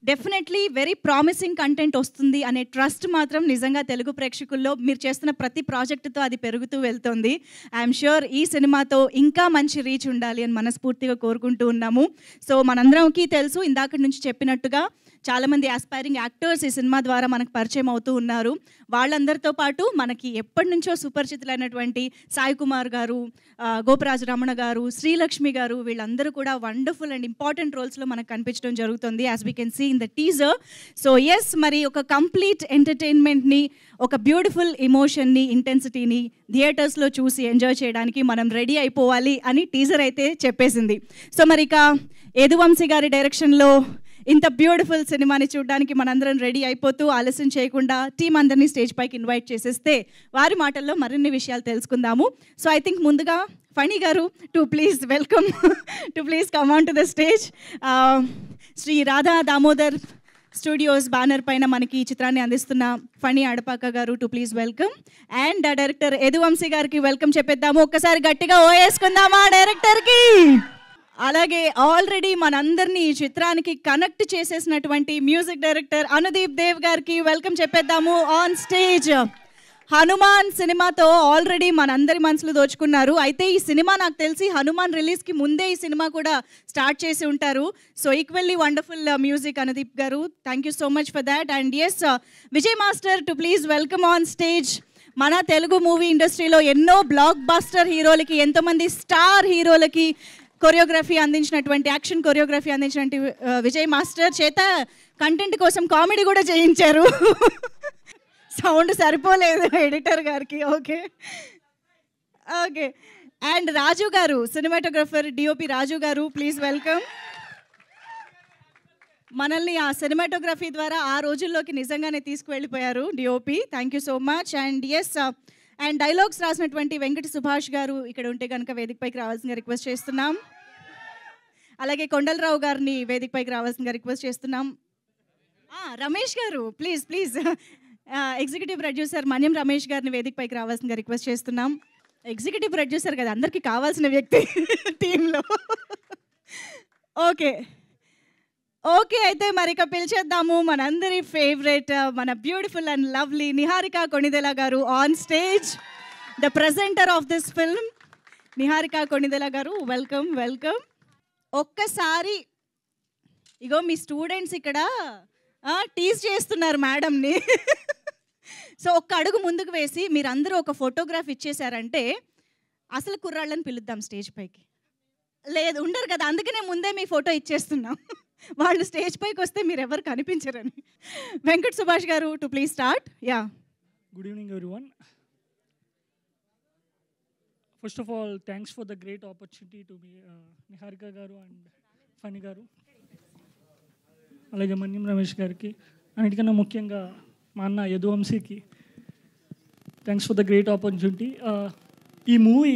Definitely very promising content వస్తుంది అనే trust మాత్రం నిజంగా తెలుగు ప్రేక్షకుల్లో మీరు చేస్తున్న ప్రతి ప్రాజెక్టుతో అది పెరుగుతూ వెళ్తుంది. ఐఎమ్ ష్యూర్ ఈ సినిమాతో ఇంకా మంచి రీచ్ ఉండాలి అని మనస్ఫూర్తిగా కోరుకుంటూ ఉన్నాము. సో మనందరంకి తెలుసు, ఇందాక నుంచి చెప్పినట్టుగా చాలామంది ఆస్పైరింగ్ యాక్టర్స్ ఈ సినిమా ద్వారా మనకు పరిచయం అవుతూ ఉన్నారు. వాళ్ళందరితో పాటు మనకి ఎప్పటి నుంచో సుపరిచితులైనటువంటి సాయి కుమార్ గారు, గోపరాజు రమణ గారు, శ్రీలక్ష్మి గారు, వీళ్ళందరూ కూడా వండర్ఫుల్ అండ్ ఇంపార్టెంట్ రోల్స్లో మనకు కనిపించడం జరుగుతుంది as we can see in the teaser. So yes, మరి ఒక కంప్లీట్ ఎంటర్టైన్మెంట్ని, ఒక బ్యూటిఫుల్ ఎమోషన్ని, ఇంటెన్సిటీని థియేటర్స్లో చూసి ఎంజాయ్ చేయడానికి మనం రెడీ అయిపోవాలి అని టీజర్ అయితే చెప్పేసింది. సో మరి ఇక యదువంశీ గారి డైరెక్షన్లో ఇంత బ్యూటిఫుల్ సినిమాని చూడడానికి మనందరం రెడీ అయిపోతూ ఆలస్యం చేయకుండా టీం అందరినీ స్టేజ్ పైకి ఇన్వైట్ చేసేస్తే వారి మాటల్లో మరిన్ని విషయాలు తెలుసుకుందాము. సో ఐ థింక్ ముందుగా Phani garu to please welcome to please come on to the stage. Shri Radha Damodar studios banner పైన మనకి ఈ చిత్రాన్ని అందిస్తున్న Phani Adapaka garu to please welcome. And director Yaduvamsi గారికి వెల్కమ్ చెప్పేద్దాము. ఒక్కసారి గట్టిగా ఓ వేసుకుందామా డైరెక్టర్కి. అలాగే ఆల్రెడీ మనందరినీ ఈ చిత్రానికి కనెక్ట్ చేసేసినటువంటి మ్యూజిక్ డైరెక్టర్ అనుదీప్ దేవ్ గారికి వెల్కమ్ చెప్పేద్దాము ఆన్ స్టేజ్. హనుమాన్ సినిమాతో ఆల్రెడీ మనందరి మనసులు దోచుకున్నారు. అయితే ఈ సినిమా నాకు తెలిసి హనుమాన్ రిలీజ్కి ముందే ఈ సినిమా కూడా స్టార్ట్ చేసి ఉంటారు. So equally wonderful music Anudeep గారు, thank you so much for that. And yes, Vijay master to please welcome on stage. మన తెలుగు మూవీ ఇండస్ట్రీలో ఎన్నో బ్లాక్ బస్టర్ హీరోలకి, ఎంతోమంది స్టార్ హీరోలకి కొరియోగ్రఫీ అందించినటువంటి, యాక్షన్ కొరియోగ్రఫీ అందించినటువంటి విజయ్ మాస్టర్ చేత కంటెంట్ కోసం కామెడీ కూడా చేయించారు. సౌండ్ సరిపోలేదు ఎడిటర్ గారికి. Okay okay. అండ్ రాజు గారు, సినిమాటోగ్రఫర్ డిఓపి రాజు గారు, ప్లీజ్ వెల్కమ్. మనల్ని ఆ సినిమాటోగ్రఫీ ద్వారా ఆ రోజుల్లోకి నిజంగానే తీసుకువెళ్ళిపోయారు DOP, thank you so much. And yes, and dialogues రాసినటువంటి వెంకట సుభాష్ గారు ఇక్కడ ఉంటే కనుక వేదికపైకి రావాల్సిందిగా రిక్వెస్ట్ చేస్తున్నాం. అలాగే కొండలరావు గారిని వేదికపైకి రావాల్సిందిగా రిక్వెస్ట్ చేస్తున్నాం. రమేష్ గారు ప్లీజ్ ప్లీజ్, ఎగ్జిక్యూటివ్ ప్రొడ్యూసర్ మన్యం రమేష్ గారిని వేదికపైకి రావాల్సిందిగా రిక్వెస్ట్ చేస్తున్నాం. ఎగ్జిక్యూటివ్ ప్రొడ్యూసర్ కదా, అందరికీ కావాల్సిన వ్యక్తి టీంలో. ఓకే ఓకే, అయితే మరిక పిలిచేద్దాము మనందరి ఫేవరెట్, మన beautiful and lovely Niharika Konidela గారు on stage, the presenter of this film. Niharika Konidela గారు, వెల్కమ్ వెల్కమ్. ఒక్కసారి ఇగో మీ స్టూడెంట్స్ ఇక్కడ టీజ్ చేస్తున్నారు మేడంని. సో ఒక్క అడుగు ముందుకు వేసి మీరందరూ ఒక ఫోటోగ్రాఫ్ ఇచ్చేసారంటే అసలు కుర్రాళ్ళని పిలుద్దాం స్టేజ్ పైకి. లేదు ఉండరు కదా, అందుకనే ముందే మీ ఫోటో ఇచ్చేస్తున్నాం. వాళ్ళు స్టేజ్ పైకి వస్తే మీరు ఎవరు కనిపించరని. వెంకట సుభాష్ గారు to please start. Yeah, good evening everyone. First of all thanks for the great opportunity to me Niharika గారు అండ్ ఫణి గారు, అలాగే మన్యం రమేష్ గారికి, అన్నిటికన్నా ముఖ్యంగా మా అన్న యదువంశీకి thanks for the great opportunity. ఈ మూవీ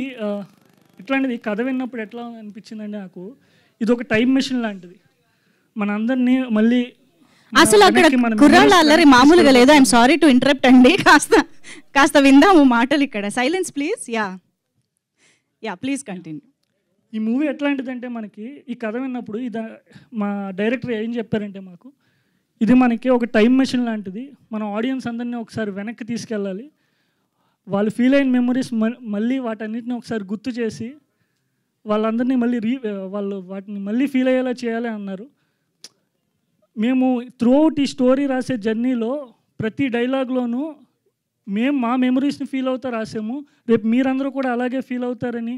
ఇట్లాంటిది కథ విన్నప్పుడు ఎట్లా అనిపించిందంటే నాకు ఇది ఒక టైం మెషిన్ లాంటిది. మన అందరినీ మళ్ళీ అసలు అక్కడ కుర్రాళ్ళ అల్లరి మామూలుగా లేదు. ఐఎమ్ సారీ టు ఇంటరప్ట్ అండి, కాస్త విందాము మాటలు ఇక్కడ. Silence please. Yeah yeah please continue. ఈ మూవీ ఎట్లాంటిదంటే మనకి ఈ కథ విన్నప్పుడు ఇది మా డైరెక్టర్ ఏం చెప్పారంటే మాకు ఇది మనకి ఒక టైం మెషిన్ లాంటిది. మన ఆడియన్స్ అందరినీ ఒకసారి వెనక్కి తీసుకెళ్ళాలి, వాళ్ళు ఫీల్ అయిన మెమరీస్ మళ్ళీ వాటన్నిటిని ఒకసారి గుర్తు చేసి వాళ్ళందరినీ మళ్ళీ వాళ్ళు వాటిని మళ్ళీ ఫీల్ అయ్యేలా చేయాలి అన్నారు. మేము త్రూఅవుట్ ఈ స్టోరీ రాసే జర్నీలో ప్రతి డైలాగ్లోనూ మేము మా మెమరీస్ని ఫీల్ అవుతా రాసాము. రేపు మీరందరూ కూడా అలాగే ఫీల్ అవుతారని,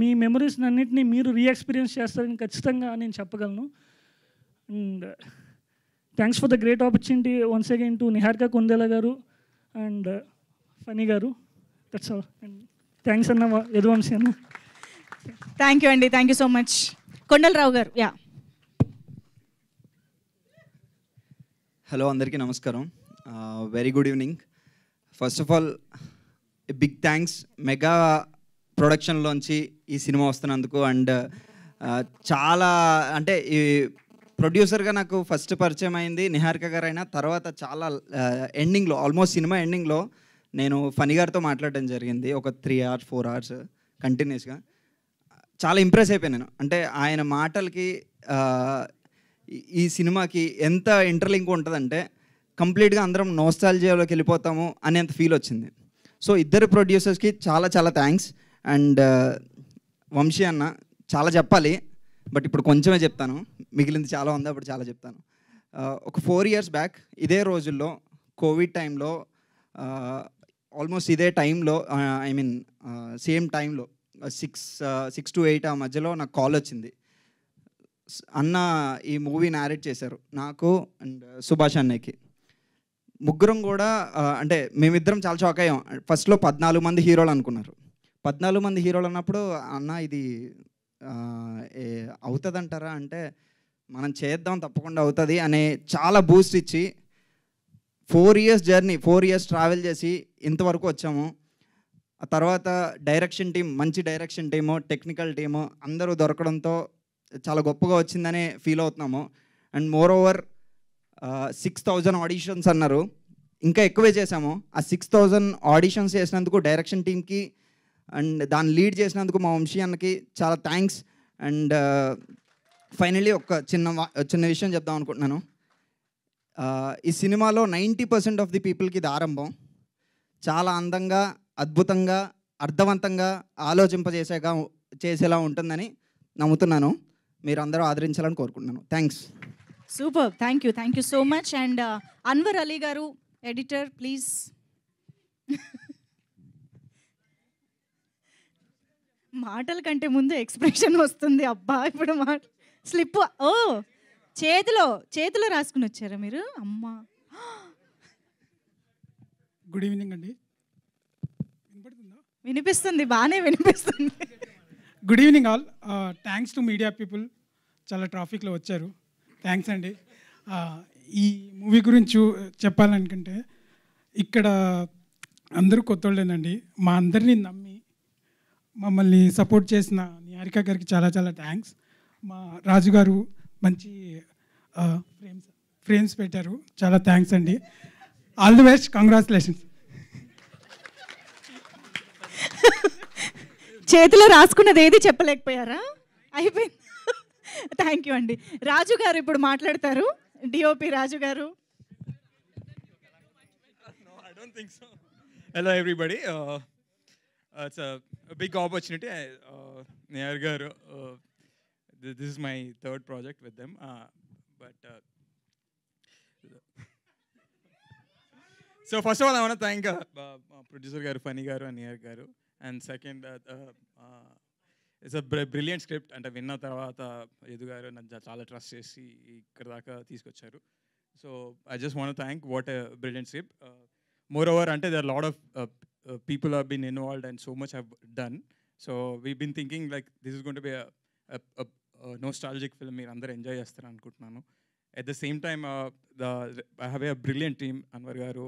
మీ మెమరీస్ని అన్నింటినీ మీరు రీఎక్స్పీరియన్స్ చేస్తారని ఖచ్చితంగా నేను చెప్పగలను. And thanks for the great opportunity once again to Niharika Konidela గారు అండ్ ఫణి గారు. That's all. అండ్ థ్యాంక్స్ అన్న యదువంశీ అన్న. థ్యాంక్ యూ అండి, thank you so much. Kondalarao గారు. యా, హలో అందరికీ నమస్కారం, very good evening. First of all big thanks mega ప్రొడక్షన్లోంచి ఈ సినిమా వస్తున్నందుకు. అండ్ చాలా అంటే ఈ ప్రొడ్యూసర్గా నాకు ఫస్ట్ పరిచయం అయింది నిహారిక గారు అయినా, తర్వాత చాలా ఎండింగ్లో ఆల్మోస్ట్ సినిమా ఎండింగ్లో నేను ఫణి గారితో మాట్లాడడం జరిగింది ఒక 3 hours 4 hours కంటిన్యూస్గా. చాలా ఇంప్రెస్ అయిపోయాను నేను. అంటే ఆయన మాటలకి ఈ సినిమాకి ఎంత ఇంటర్లింక్ ఉంటుందంటే కంప్లీట్గా అందరం నోస్టాల్జియాలోకి వెళ్ళిపోతాము అనేంత ఫీల్ వచ్చింది. సో ఇద్దరు ప్రొడ్యూసర్స్కి చాలా చాలా థ్యాంక్స్. అండ్ వంశీ అన్న చాలా చెప్పాలి, బట్ ఇప్పుడు కొంచెమే చెప్తాను, మిగిలింది చాలా ఉంది, అప్పుడు చాలా చెప్తాను. ఒక 4 years బ్యాక్ ఇదే రోజుల్లో కోవిడ్ టైంలో ఆల్మోస్ట్ ఇదే టైంలో ఐ మీన్ సేమ్ టైంలో 6 to 8 ఆ మధ్యలో నాకు కాల్ వచ్చింది. అన్న ఈ మూవీ నారేట్ చేశారు నాకు అండ్ సుభాష్ అన్నయ్యకి. ముగ్గురం కూడా అంటే మేమిద్దరం చాలా షాక్ అయ్యాం. ఫస్ట్లో 14 మంది హీరోలు అనుకున్నారు. 14 మంది హీరోలు అన్నప్పుడు అన్న ఇది అవుతుందంటారా అంటే మనం చేద్దాం తప్పకుండా అవుతుంది అనే చాలా బూస్ట్ ఇచ్చి 4 years జర్నీ, 4 years ట్రావెల్ చేసి ఇంతవరకు వచ్చాము. ఆ తర్వాత డైరెక్షన్ టీం, మంచి డైరెక్షన్ టీము, టెక్నికల్ టీము అందరూ దొరకడంతో చాలా గొప్పగా వచ్చిందనే ఫీల్ అవుతున్నాము. అండ్ మోర్ ఓవర్ 6,000 ఆడిషన్స్ అన్నారు, ఇంకా ఎక్కువే చేసాము. ఆ 6,000 ఆడిషన్స్ చేసినందుకు డైరెక్షన్ టీంకి అండ్ దాన్ని లీడ్ చేసినందుకు మా వంశీ అన్నకి చాలా థ్యాంక్స్. అండ్ ఫైనలీ ఒక చిన్న విషయం చెప్దాం అనుకుంటున్నాను. ఈ సినిమాలో 90% ఆఫ్ ది పీపుల్కి ఇది ఆరంభం. చాలా అందంగా, అద్భుతంగా, అర్థవంతంగా చేసేలా ఉంటుందని నమ్ముతున్నాను. మీరు అందరూ ఆదరించాలని కోరుకుంటున్నాను. Thanks. Super, thank you so much. And Anwar Ali గారు, ఎడిటర్, ప్లీజ్. మాటల కంటే ముందు ఎక్స్ప్రెషన్ వస్తుంది. అబ్బా, ఇప్పుడు స్లిప్. ఓ, చేతిలో రాసుకుని వచ్చారా మీరు? అమ్మా, గుడ్ ఈవినింగ్ అండి. వినిపిస్తుంది, బాగానే వినిపిస్తుంది. Good evening all. Thanks to media people, చాలా ట్రాఫిక్లో వచ్చారు, థ్యాంక్స్ అండి. ఈ మూవీ గురించి చెప్పాలనుకుంటే ఇక్కడ అందరూ కొత్తోళ్ళేనండి. మా అందరినీ నమ్మి మమ్మల్ని సపోర్ట్ చేసిన నిహారిక గారికి చాలా చాలా థ్యాంక్స్. మా రాజు గారు మంచి ఫ్రేమ్స్ పెట్టారు, చాలా థ్యాంక్స్ అండి. All the best, congratulations. చేతిలో రాసుకున్నది ఏది చెప్పలేకపోయారా? అయిపోయింది. థ్యాంక్ యూ అండి. రాజు గారు ఇప్పుడు మాట్లాడతారు, డిఓపి రాజు గారు. Hello everybody. It's a big opportunity. Niyar garu, this is my 3rd project with them. So first of all, I want to thank producer garu, Funny garu, and Niyar garu. And second, it's a brilliant script. And vinna tarvata Edu garu nannu chaala trust chesi ikkada daaka teeskocharu. So I just want to thank, what a brilliant script. Moreover, there are a lot of people have been involved and so much have done. So we've been thinking like this is going to be a nostalgic film. Meer andaru enjoy chestaru anukuntunnanu. At the same time, I have a brilliant team. Anwar garu,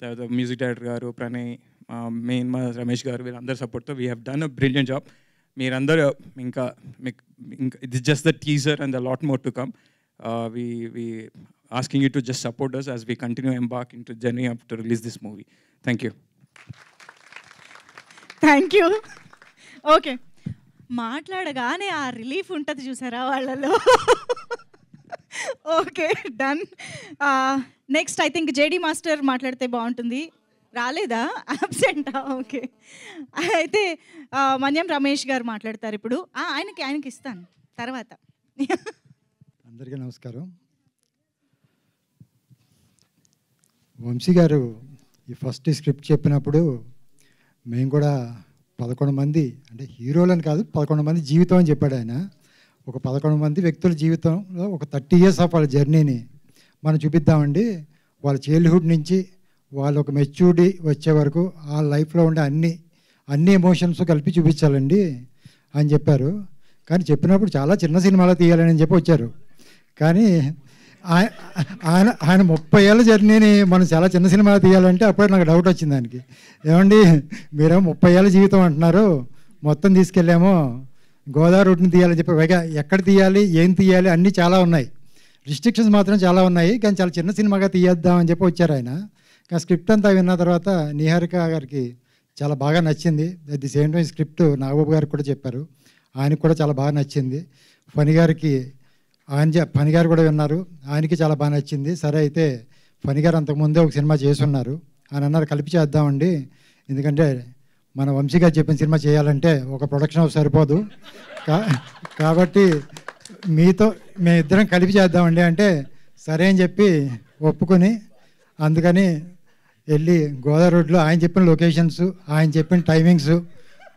the music director garu, Pranay, main Ramesh garu, veerandaru support tho we have done a brilliant job. Meer andaru inka it's just the teaser and a lot more to come. We asking you to just support us as we continue embark into journey to release this movie. Thank you. Thank you. Okay, మాట్లాడగానే ఆ relief ఉంటుంది చూసారా వాళ్ళలో. Okay, done. Next I think JD master మాట్లాడితే బాగుంటుంది. రాలేదా? అబ్సెంటా? Okay, అయితే మన్యం రమేష్ గారు మాట్లాడతారు ఇప్పుడు. ఆయనకి ఇస్తాను తర్వాత. అందరికీ నమస్కారం. వంశీ గారు ఈ ఫస్ట్ స్క్రిప్ట్ చెప్పినప్పుడు మేము కూడా 11 మంది, అంటే హీరోలని కాదు, 11 మంది జీవితం అని చెప్పాడు ఆయన. ఒక 11 మంది వ్యక్తుల జీవితంలో ఒక 30 years ఆఫ్ వాళ్ళ జర్నీని మనం చూపిద్దామండి. వాళ్ళ చైల్డ్హుడ్ నుంచి వాళ్ళు ఒక మెచ్యూరిటీ వచ్చే వరకు ఆ లైఫ్లో ఉండే అన్ని ఎమోషన్స్ కలిపి చూపించాలండి అని చెప్పారు. కానీ చెప్పినప్పుడు చాలా చిన్న సినిమాలో తీయాలని చెప్పి వచ్చారు. కానీ ఆయన 30 ఏళ్ళ జర్నీని మనం చాలా చిన్న సినిమాలో తీయాలంటే అప్పుడే నాకు డౌట్ వచ్చింది దానికి. ఏమండి మీరేమో 30 ఏళ్ళ జీవితం అంటున్నారు, మొత్తం తీసుకెళ్ళామో గోదావరి రూట్ని తీయాలని చెప్పి, పైగా ఎక్కడ తీయాలి, ఏం తీయాలి అన్నీ చాలా ఉన్నాయి, రిస్ట్రిక్షన్స్ మాత్రం చాలా ఉన్నాయి, కానీ చాలా చిన్న సినిమాగా తీయేద్దామని చెప్పి వచ్చారు ఆయన. కానీ స్క్రిప్ట్ అంతా విన్న తర్వాత నిహారిక గారికి చాలా బాగా నచ్చింది. At the same time script Nagababu గారికి కూడా చెప్పారు, ఆయనకు కూడా చాలా బాగా నచ్చింది. ఫణి గారికి ఫణి గారు కూడా విన్నారు, ఆయనకి చాలా బాగా నచ్చింది. సరే అయితే ఫణి గారు అంతకుముందే ఒక సినిమా చేస్తున్నారు, ఆయన అన్నారు కలిపి చేద్దామండి, ఎందుకంటే మన వంశీ గారు చెప్పిన సినిమా చేయాలంటే ఒక ప్రొడక్షన్ హౌస్ సరిపోదు, కాబట్టి మేమిద్దరం కలిపి చేద్దామండి అంటే సరే అని చెప్పి ఒప్పుకొని, అందుకని వెళ్ళి గోదావరి రోడ్లో ఆయన చెప్పిన లొకేషన్స్, ఆయన చెప్పిన టైమింగ్స్,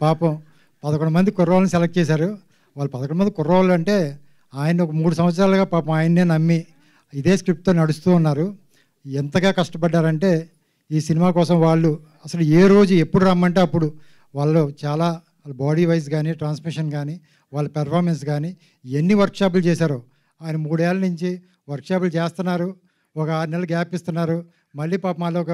పాపం 11 మంది కుర్రోళ్ళని సెలెక్ట్ చేశారు. వాళ్ళు 11 మంది కుర్రోళ్ళు అంటే ఆయన ఒక 3 సంవత్సరాలుగా పాపం ఆయన్నే నమ్మి ఇదే స్క్రిప్ట్తో నడుస్తూ ఉన్నారు. ఎంతగా కష్టపడ్డారంటే ఈ సినిమా కోసం వాళ్ళు అసలు ఏ రోజు ఎప్పుడు రమ్మంటే అప్పుడు వాళ్ళు చాలా బాడీ వైజ్ కానీ ట్రాన్స్మిషన్ కానీ వాళ్ళ పెర్ఫార్మెన్స్ కానీ ఎన్ని వర్క్షాపులు చేశారో. ఆయన 3 ఏళ్ళ నుంచి వర్క్షాపులు చేస్తున్నారు, ఒక 6 నెలలు గ్యాప్ ఇస్తున్నారు, మళ్ళీ పాపం వాళ్ళు ఒక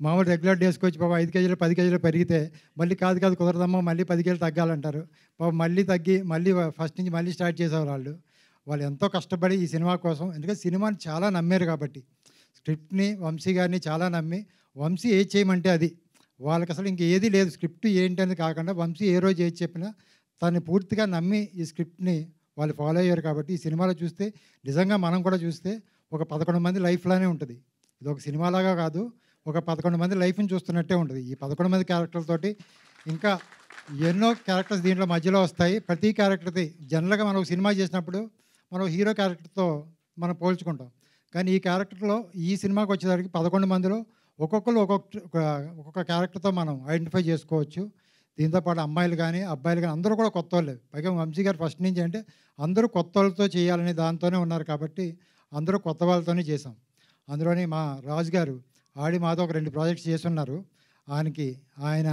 మామూలు రెగ్యులర్ డేస్కి వచ్చి పాపం 5 కేజీలు 10 కేజీలు పెరిగితే మళ్ళీ కాదు కుదరదమ్మా మళ్ళీ 10 కేజీలు తగ్గాలంటారు. పాపం మళ్ళీ తగ్గి మళ్ళీ ఫస్ట్ నుంచి మళ్ళీ స్టార్ట్ చేసేవారు. వాళ్ళు ఎంతో కష్టపడి ఈ సినిమా కోసం, ఎందుకంటే సినిమాని చాలా నమ్మారు కాబట్టి, స్క్రిప్ట్ని వంశీ గారిని చాలా నమ్మి వంశీ ఏది చేయమంటే అది, వాళ్ళకి అసలు ఇంకేది లేదు, స్క్రిప్ట్ ఏంటి అనేది కాకుండా వంశీ ఏ రోజు ఏది చెప్పినా తను పూర్తిగా నమ్మి ఈ స్క్రిప్ట్ని వాళ్ళు ఫాలో అయ్యారు. కాబట్టి ఈ సినిమాలో చూస్తే నిజంగా మనం కూడా చూస్తే ఒక 11 మంది లైఫ్లానే ఉంటుంది. ఇది ఒక సినిమాలాగా కాదు, ఒక 11 మంది లైఫ్ని చూస్తున్నట్టే ఉంటుంది. ఈ 11 మంది క్యారెక్టర్లతోటి ఇంకా ఎన్నో క్యారెక్టర్స్ దీంట్లో మధ్యలో వస్తాయి. ప్రతి క్యారెక్టర్ది జనరల్గా మనం ఒక సినిమా చేసినప్పుడు మనం హీరో క్యారెక్టర్తో మనం పోల్చుకుంటాం, కానీ ఈ క్యారెక్టర్లో ఈ సినిమాకి వచ్చేసరికి 11 మందిలో ఒక్కొక్కరు ఒక్కొక్క క్యారెక్టర్తో మనం ఐడెంటిఫై చేసుకోవచ్చు. దీంతోపాటు అమ్మాయిలు కానీ అబ్బాయిలు కానీ అందరూ కూడా కొత్త వాళ్ళే. పైగా వంశీ గారు ఫస్ట్ నుంచి అంటే అందరూ కొత్త వాళ్ళతో చేయాలనే దాంతోనే ఉన్నారు కాబట్టి అందరూ కొత్త వాళ్ళతోనే చేసాం. అందులోని మా రాజు గారు మాతో ఒక 2 ప్రాజెక్ట్స్ చేస్తున్నారు. ఆయన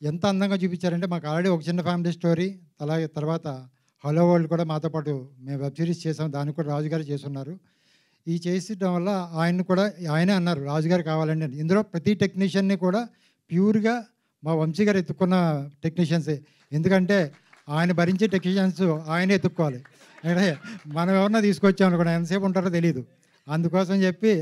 ఎంత అందంగా చూపించారంటే మాకు ఆల్రెడీ ఒక చిన్న ఫ్యామిలీ స్టోరీ, అలాగే తర్వాత హలో వరల్డ్ కూడా మాతో పాటు మేము వెబ్ సిరీస్ చేసాం, దానికి కూడా రాజు గారు చేస్తున్నారు. ఈ చేసడం వల్ల ఆయనే అన్నారు రాజుగారు కావాలండి. ఇందులో ప్రతి టెక్నీషియన్ని కూడా ప్యూర్గా మా వంశీ గారు ఎత్తుక్కున్న టెక్నీషియన్సే, ఎందుకంటే ఆయన భరించే టెక్నీషియన్స్ ఆయనే ఎత్తుక్కోవాలి. అంటే మనం ఎవరన్నా తీసుకొచ్చామనుకోండి ఎంతసేపు ఉంటారో తెలియదు, అందుకోసం చెప్పి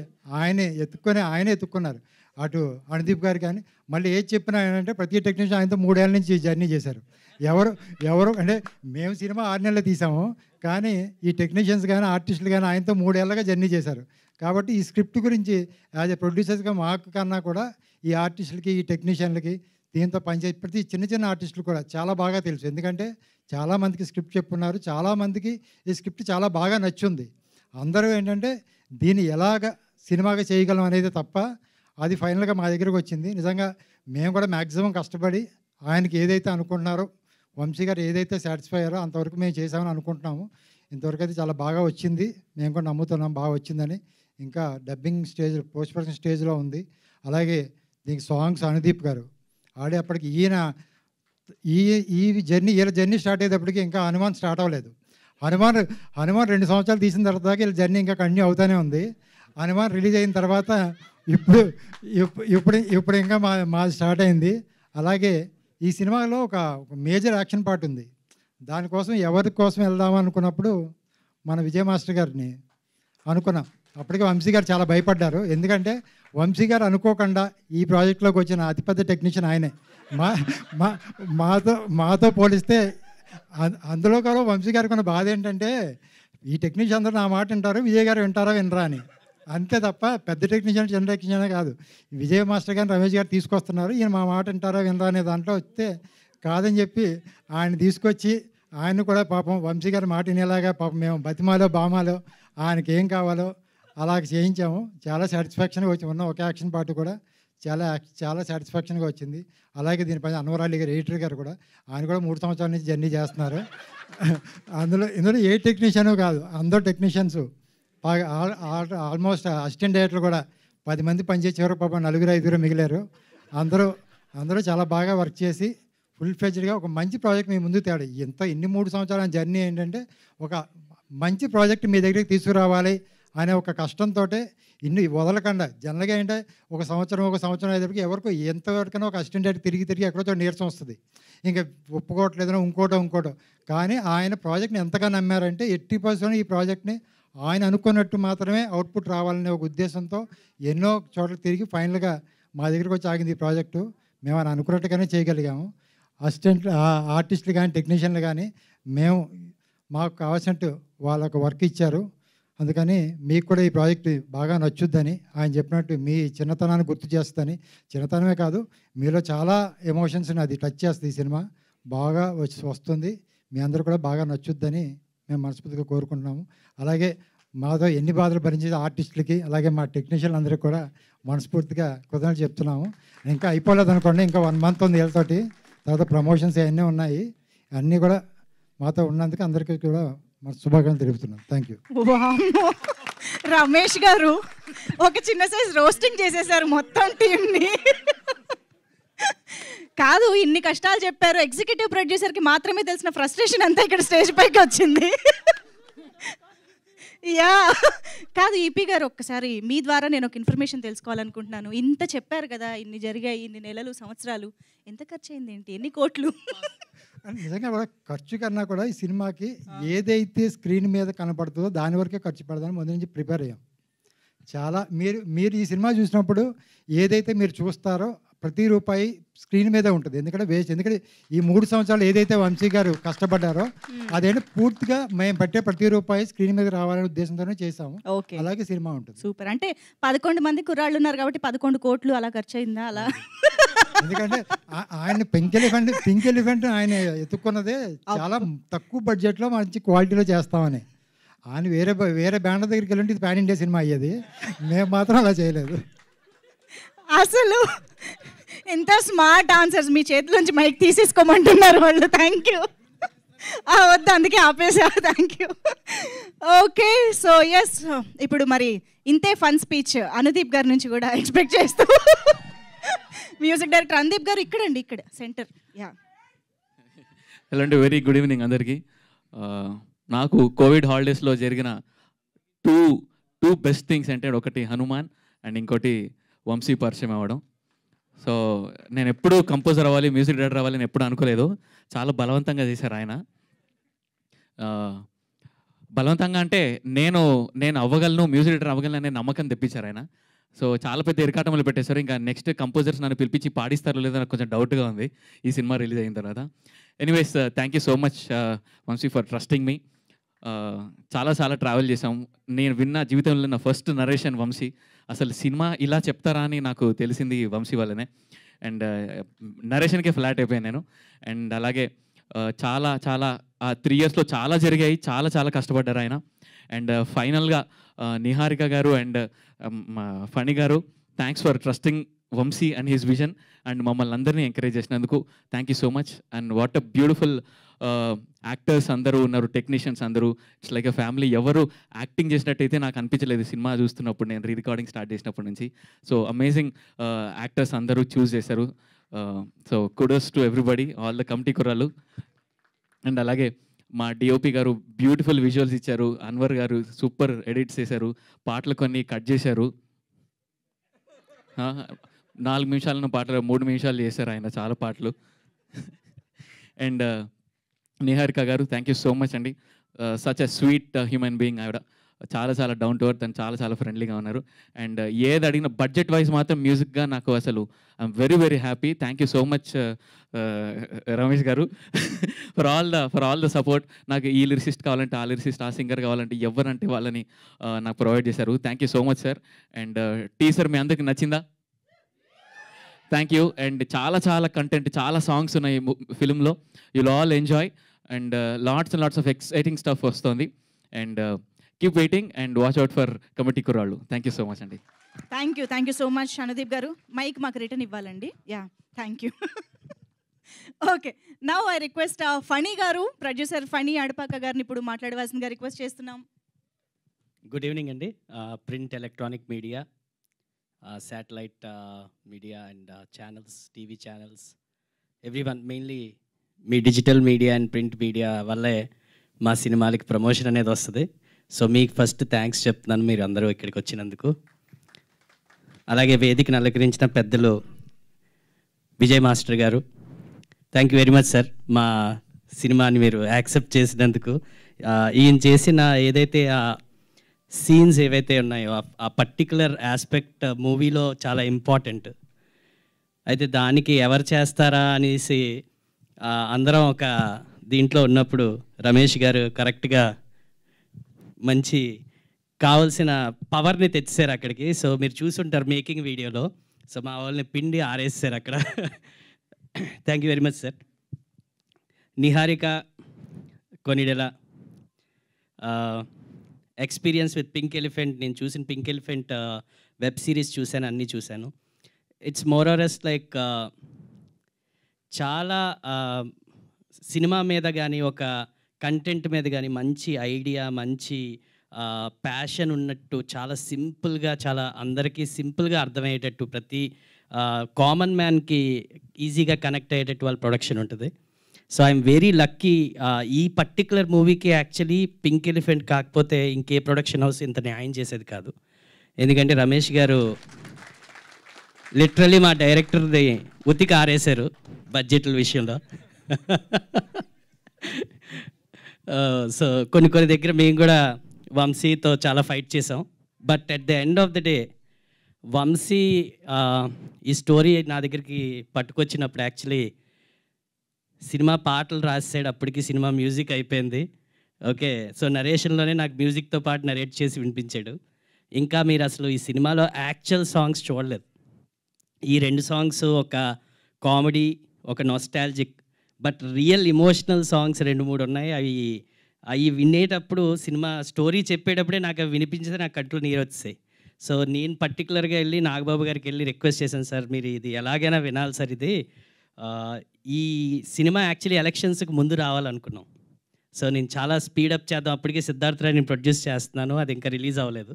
ఆయనే ఎత్తుక్కున్నారు. అటు అనుదీప్ గారు కానీ మళ్ళీ ఏది చెప్పినా ఏంటంటే ప్రతి టెక్నీషియన్ ఆయనతో 3 ఏళ్ళ నుంచి జర్నీ చేశారు. ఎవరు అంటే మేము సినిమా 6 నెలలు తీసాము, కానీ ఈ టెక్నీషియన్స్ కానీ ఆర్టిస్టులు కానీ ఆయనతో 3 ఏళ్ళగా జర్నీ చేశారు. కాబట్టి ఈ స్క్రిప్ట్ గురించి యాజ్ ఎ ప్రొడ్యూసర్స్గా మాకు కన్నా కూడా ఈ ఆర్టిస్టులకి ఈ టెక్నీషియన్లకి దీంతో పనిచేసి ప్రతి చిన్న ఆర్టిస్టులు కూడా చాలా బాగా తెలుసు, ఎందుకంటే చాలామందికి స్క్రిప్ట్ చెప్పున్నారు, చాలామందికి ఈ స్క్రిప్ట్ చాలా బాగా నచ్చుంది. అందరూ ఏంటంటే దీన్ని ఎలాగ సినిమాగా చేయగలం అనేది తప్ప అది ఫైనల్గా మా దగ్గరకు వచ్చింది. నిజంగా మేము కూడా మ్యాక్సిమం కష్టపడి ఆయనకి ఏదైతే అనుకుంటున్నారో, వంశీ గారు ఏదైతే సాటిస్ఫై అయ్యారో అంతవరకు మేము చేసామని అనుకుంటున్నాము. ఇంతవరకు అయితే చాలా బాగా వచ్చింది, మేము కూడా నమ్ముతున్నాం బాగా వచ్చిందని. ఇంకా డబ్బింగ్ స్టేజ్, పోస్ట్ ప్రొడక్షన్ స్టేజ్లో ఉంది. అలాగే దీనికి సాంగ్స్ అనుదీప్ గారు ఆడేప్పటికి వీళ్ళ జర్నీ స్టార్ట్ అయ్యేటప్పటికి ఇంకా హనుమాన్ స్టార్ట్ అవ్వలేదు. హనుమాన్ 2 సంవత్సరాలు తీసిన తర్వాత వీళ్ళ జర్నీ ఇంకా కంటిన్యూ అవుతూనే ఉంది. హనుమాన్ రిలీజ్ అయిన తర్వాత ఇప్పుడు ఇంకా మాది స్టార్ట్ అయింది. అలాగే ఈ సినిమాలో ఒక మేజర్ యాక్షన్ పార్ట్ ఉంది. దానికోసం ఎవరి కోసం వెళ్దాం అనుకున్నప్పుడు మన విజయ్ మాస్టర్ గారిని అనుకున్నాం. అప్పటికే వంశీ గారు చాలా భయపడ్డారు, ఎందుకంటే వంశీ గారు అనుకోకుండా ఈ ప్రాజెక్ట్లోకి వచ్చిన అతిపెద్ద టెక్నీషియన్ ఆయనే. మాతో పోలిస్తే అందులో కూడా వంశీ గారికి ఉన్న బాధ ఏంటంటే ఈ టెక్నీషియన్ అందరూ నా మాట వింటారు, విజయ్ గారు వింటారా వినరా అని, అంతే తప్ప పెద్ద టెక్నీషియన్ చిన్న టెక్నీషియనే కాదు. విజయ్ మాస్టర్ గారిని రమేష్ గారు తీసుకొస్తున్నారు, ఈయన మా మాట వింటారా వినరా అనే దాంట్లో వస్తే కాదని చెప్పి ఆయన తీసుకొచ్చి ఆయన కూడా పాపం వంశీ గారి మాట వినేలాగా పాపం మేము బతిమాలో బామాలో ఆయనకి ఏం కావాలో అలాగ చేయించాము. చాలా సాటిస్ఫాక్షన్గా వచ్చి ఉన్న ఒక యాక్షన్ పార్ట్ కూడా చాలా సాటిస్ఫాక్షన్గా వచ్చింది. అలాగే దీనిపైన అన్వర్ అలీ గారు ఎడిటర్ గారు కూడా ఆయన కూడా 3 సంవత్సరాల నుంచి జర్నీ చేస్తున్నారు. ఇందులో ఏ టెక్నీషియను కాదు, అందరూ టెక్నీషియన్స్ బాగా ఆల్మోస్ట్ అసిస్టెంట్ డైరెక్టర్లు కూడా 10 మంది పనిచేసేవారు, పాపం 4-5 మిగిలారు. అందరూ చాలా బాగా వర్క్ చేసి ఫుల్ ఫ్లెడ్జ్డ్గా ఒక మంచి ప్రాజెక్ట్ మీ ముందు తేడు. ఇన్ని 3 సంవత్సరాల జర్నీ ఏంటంటే ఒక మంచి ప్రాజెక్ట్ మీ దగ్గరికి తీసుకురావాలి అనే ఒక కష్టంతో ఇన్ని వదలకుండా, జనరల్గా ఏంటంటే ఒక సంవత్సరం అయ్యేటప్పటికి ఎవరికో ఎంతవరకైనా ఒక అసిస్టెంట్ డైరెక్టర్ తిరిగి ఎక్కడో నీరసం వస్తుంది, ఇంకా ఒప్పుకోవట్లేదనో ఇంకోటో. కానీ ఆయన ప్రాజెక్ట్ని ఎంతగా నమ్మారంటే 80% ఈ ప్రాజెక్ట్ని ఆయన అనుకున్నట్టు మాత్రమే అవుట్పుట్ రావాలనే ఒక ఉద్దేశంతో ఎన్నో చోట్ల తిరిగి ఫైనల్గా మా దగ్గరికి వచ్చి ఆగింది ఈ ప్రాజెక్టు. మేము ఆయన అనుకున్నట్టుగానే చేయగలిగాము. ఆర్టిస్టులు కానీ టెక్నీషియన్లు కానీ మాకు కావాల్సినట్టు వాళ్ళకు వర్క్ ఇచ్చారు. అందుకని మీకు కూడా ఈ ప్రాజెక్ట్ బాగా నచ్చుద్దని, ఆయన చెప్పినట్టు మీ చిన్నతనాన్ని గుర్తు చేస్తుందని, చిన్నతనమే కాదు మీలో చాలా ఎమోషన్స్ని అది టచ్ చేస్తుంది. ఈ సినిమా బాగా వస్తుంది, మీ అందరూ కూడా బాగా నచ్చుద్దని మేము మనస్ఫూర్తిగా కోరుకుంటున్నాము. అలాగే మాతో ఎన్ని బాధలు భరించే ఆర్టిస్టులకి, అలాగే మా టెక్నీషియన్ అందరికీ కూడా మనస్ఫూర్తిగా కృతజ్ఞతలు చెప్తున్నాము. ఇంకా అయిపోలేదు అనుకోండి, ఇంకా 1 month ఉంది వీళ్ళతోటి, తర్వాత ప్రమోషన్స్ అవన్నీ ఉన్నాయి. అన్నీ కూడా మాతో ఉన్నందుకు అందరికీ కూడా మన శుభాకాంక్షలు తెలుపుతున్నాం. Thank you. రమేష్ గారు ఒక చిన్న సైజ్ రోస్టింగ్ చేసేసారు మొత్తం టీంని. కాదు, ఇన్ని కష్టాలు చెప్పారు, ఎగ్జిక్యూటివ్ ప్రొడ్యూసర్కి మాత్రమే తెలిసిన ఫ్రస్ట్రేషన్ అంతా ఇక్కడ స్టేజ్ పైకి వచ్చింది. యా కాదు ఈపీ గారు, ఒక్కసారి మీ ద్వారా నేను ఒక ఇన్ఫర్మేషన్ తెలుసుకోవాలనుకుంటున్నాను. ఇంత చెప్పారు కదా, ఇన్ని జరిగాయి, ఇన్ని నెలలు, సంవత్సరాలు, ఎంత ఖర్చు అయింది ఏంటి, ఎన్ని కోట్లు? నిజంగా కూడా ఖర్చు కన్నా కూడా ఈ సినిమాకి ఏదైతే స్క్రీన్ మీద కనపడుతుందో దాని వరకే ఖర్చు పెడదామని ముందు నుంచి ప్రిపేర్ అయ్యాం. చాలా మీరు ఈ సినిమా చూసినప్పుడు ఏదైతే మీరు చూస్తారో ప్రతి రూపాయి స్క్రీన్ మీదే ఉంటుంది. ఎందుకంటే ఎందుకంటే ఈ 3 సంవత్సరాలు ఏదైతే వంశీ గారు కష్టపడ్డారో అదేంటి పూర్తిగా మేము పట్టే ప్రతి రూపాయి స్క్రీన్ మీద రావాలనే ఉద్దేశంతోనే చేసాము. అలాగే సినిమా ఉంటుంది. సూపర్. అంటే 11 మంది కుర్రాళ్ళు ఉన్నారు కాబట్టి 11 కోట్లు అలా ఖర్చు అయిందా? అలా ఎందుకంటే ఆయన పింక్ ఎలిఫెంట్ ఆయన ఎత్తుక్కున్నదే చాలా తక్కువ బడ్జెట్లో మంచి క్వాలిటీలో చేస్తామని. ఆయన వేరే బ్యాండ్ దగ్గరికి వెళ్ళి ఇది పాన్ ఇండియా సినిమా అయ్యేది, మేము మాత్రం అలా చేయలేదు. అసలు ఎంత స్మార్ట్ ఆన్సర్స్. మీ చేతిలోంచి మైక్ తీసేసుకోమంటున్నారు వాళ్ళు. Thank you. వద్దు, అందుకే ఆపేసా. Thank you. Okay, so yes, ఇప్పుడు మరి ఇంతే ఫన్ స్పీచ్ అనుదీప్ గారి నుంచి కూడా ఎక్స్పెక్ట్ చేస్తూ, మ్యూజిక్ డైరెక్టర్ అనుదీప్ గారు ఇక్కడండి, ఇక్కడ సెంటర్. యా, హలో అండి, వెరీ గుడ్ ఈవినింగ్ అందరికీ. నాకు కోవిడ్ హాలిడేస్లో జరిగిన టూ బెస్ట్ థింగ్స్ అంటే ఒకటి హనుమాన్ అండ్ ఇంకోటి వంశీ పరిచయం అవ్వడం. సో నేను ఎప్పుడూ కంపోజర్ అవ్వాలి, మ్యూజిక్ డైరెక్టర్ అవ్వాలి అని ఎప్పుడు అనుకోలేదు. చాలా బలవంతంగా చేశారు ఆయన. బలవంతంగా అంటే నేను అవ్వగలను, మ్యూజిక్ డైరెక్టర్ అవ్వగలను అనే నమ్మకం తెప్పించారు ఆయన. సో చాలా పెద్ద ఇరకాటములు పెట్టేశారు. ఇంకా నెక్స్ట్ కంపోజర్స్ నన్ను పిలిపించి పాడిస్తారో లేదో నాకు కొంచెం డౌట్గా ఉంది ఈ సినిమా రిలీజ్ అయిన తర్వాత. Anyways, thank you so much Vamsi for trusting me. చాలా ట్రావెల్ చేసాం. నేను విన్న జీవితంలో నా ఫస్ట్ నరేషన్ వంశీ. అసలు సినిమా ఇలా చెప్తారా అని నాకు తెలిసింది వంశీ వల్లనే. అండ్ నరేషన్కే ఫ్లాట్ అయిపోయాను నేను. అండ్ అలాగే చాలా ఆ 3 yearsలో చాలా జరిగాయి, చాలా కష్టపడ్డారు ఆయన. అండ్ ఫైనల్గా నిహారిక గారు and Phani garu, thanks for trusting Vamsi and his vision and మమ్మల్ని అందరినీ ఎంకరేజ్ చేసినందుకు thank you so much. And what a beautiful actors అందరూ ఉన్నారు, టెక్నీషియన్స్ అందరూ. It's like a family. ఎవరు యాక్టింగ్ చేసినట్టయితే నాకు అనిపించలేదు సినిమా చూస్తున్నప్పుడు, నేను రికార్డింగ్ స్టార్ట్ చేసినప్పటి నుంచి. సో అమేజింగ్ యాక్టర్స్ అందరూ చూస్ చేశారు. So kudos to everybody, all the committee కుర్రాలు. అండ్ అలాగే మా డిఓపి గారు బ్యూటిఫుల్ విజువల్స్ ఇచ్చారు. అన్వర్ గారు సూపర్ ఎడిట్స్ చేశారు. పాటలు కొన్ని కట్ చేశారు. 4 నిమిషాలను పాటలు 3 నిమిషాలు చేశారు ఆయన, చాలా పాటలు. అండ్ నిహారిక గారు, థ్యాంక్ యూ సో మచ్ అండి. Such a sweet human being ఆవిడ. చాలా డౌన్ టు ఎర్త్ అండ్ చాలా ఫ్రెండ్లీగా ఉన్నారు. అండ్ ఏది అడిగిన బడ్జెట్ వైజ్ మాత్రం మ్యూజిక్గా నాకు అసలు I'm very happy. Thank you so much Ramesh గారు ఫర్ ఆల్ ద సపోర్ట్. నాకు ఈ లిరిసిస్ట్ కావాలంటే ఆ లిరిసిస్ట్, ఆ సింగర్ కావాలంటే ఎవరంటే వాళ్ళని నాకు ప్రొవైడ్ చేశారు. Thank you so much sir. And teaser మీ అందరికి నచ్చిందా? Thank you. అండ్ చాలా కంటెంట్, చాలా సాంగ్స్ ఉన్నాయి ఫిల్మ్లో. You'll all enjoy. And lots of exciting stuff వస్తుంది. And keep waiting and watch out for committee కుర్రాళ్ళు. థ్యాంక్ యూ సో మచ్ అండి. Thank you so much Anudeep గారు. మైక్ మాకు రిటర్న్ ఇవ్వాలండి. Yeah, thank you. Okay, now I request Phani గారు, producer Phani Adapaka గారిని ఇప్పుడు మాట్లాడవలసిందిగా రిక్వెస్ట్ చేస్తున్నాం. గుడ్ ఈవినింగ్ అండి. Print electronic media, satellite media and channels, TV channels, everyone. Mainly me digital media and print media వల్లే మా సినిమాలకి ప్రమోషన్ అనేది వస్తుంది. సో మీకు ఫస్ట్ థ్యాంక్స్ చెప్తున్నాను మీరు అందరూ ఇక్కడికి వచ్చినందుకు. అలాగే వేదికను అలంకరించిన పెద్దలు విజయ్ మాస్టర్ గారు, thank you very much sir. మా సినిమాని మీరు యాక్సెప్ట్ చేసినందుకు. ఈయన చేసిన ఏదైతే సీన్స్ ఏవైతే ఉన్నాయో ఆ పర్టికులర్ ఆస్పెక్ట్ మూవీలో చాలా ఇంపార్టెంట్. అయితే దానికి ఎవరు చేస్తారా అనేసి అందరం ఒక దీంట్లో ఉన్నప్పుడు రమేష్ గారు కరెక్ట్గా మంచి కావాల్సిన పవర్ని తెచ్చారు అక్కడికి. సో మీరు చూసుంటారు మేకింగ్ వీడియోలో. సో మా వాళ్ళని పిండి ఆరేసారు అక్కడ. Thank you very much sir. Niharika Konidela experience with pink elephant. నేను చూసిన పింక్ ఎలిఫెంట్ వెబ్ సిరీస్ చూశాను, అన్నీ చూశాను. It's more or less like చాలా సినిమా మీద కానీ ఒక కంటెంట్ మీద కానీ మంచి ఐడియా, మంచి ప్యాషన్ ఉన్నట్టు, చాలా సింపుల్గా, చాలా అందరికీ సింపుల్గా అర్థమయ్యేటట్టు, ప్రతి కామన్ మ్యాన్కి ఈజీగా కనెక్ట్ అయ్యేటట్టు వాళ్ళ ప్రొడక్షన్ ఉంటుంది. So I'm very lucky. ఈ పర్టికులర్ మూవీకి యాక్చువల్లీ పింక్ ఎలిఫెంట్ కాకపోతే ఇంకే ప్రొడక్షన్ హౌస్ ఇంత న్యాయం చేసేది కాదు. ఎందుకంటే రమేష్ గారు లిటరలీ మా డైరెక్టర్ది ఉతికి ఆరేశారు బడ్జెట్ల విషయంలో. సో కొన్ని దగ్గర మేము కూడా వంశీతో చాలా ఫైట్ చేసాం. But at the end of the day Vamsi ఈ స్టోరీ నా దగ్గరికి పట్టుకొచ్చినప్పుడు యాక్చువల్లీ సినిమా పాటలు రాసాడు. అప్పటికి సినిమా మ్యూజిక్ అయిపోయింది. ఓకే, సో నరేషన్లోనే నాకు మ్యూజిక్తో పాటు నరేట్ చేసి వినిపించాడు. ఇంకా మీరు అసలు ఈ సినిమాలో యాక్చువల్ సాంగ్స్ చూడలేదు. ఈ 2 సాంగ్స్ ఒక కామెడీ, ఒక nostalgic, but real emotional songs 2-3 ఉన్నాయి. అవి వినేటప్పుడు సినిమా స్టోరీ చెప్పేటప్పుడే నాకు అవి వినిపించితే నాకు కట్లు నీరు వచ్చాయి. సో నేను పర్టికులర్గా వెళ్ళి నాగబాబు గారికి వెళ్ళి రిక్వెస్ట్ చేశాను, సార్ మీరు ఇది ఎలాగైనా వినాలి సార్, ఇది ఈ సినిమా యాక్చువల్లీ ఎలక్షన్స్కి ముందు రావాలనుకున్నాం. సో నేను చాలా స్పీడప్ చేద్దాం, అప్పటికే సిద్ధార్థ రాయ్ నేను ప్రొడ్యూస్ చేస్తున్నాను, అది ఇంకా రిలీజ్ అవ్వలేదు.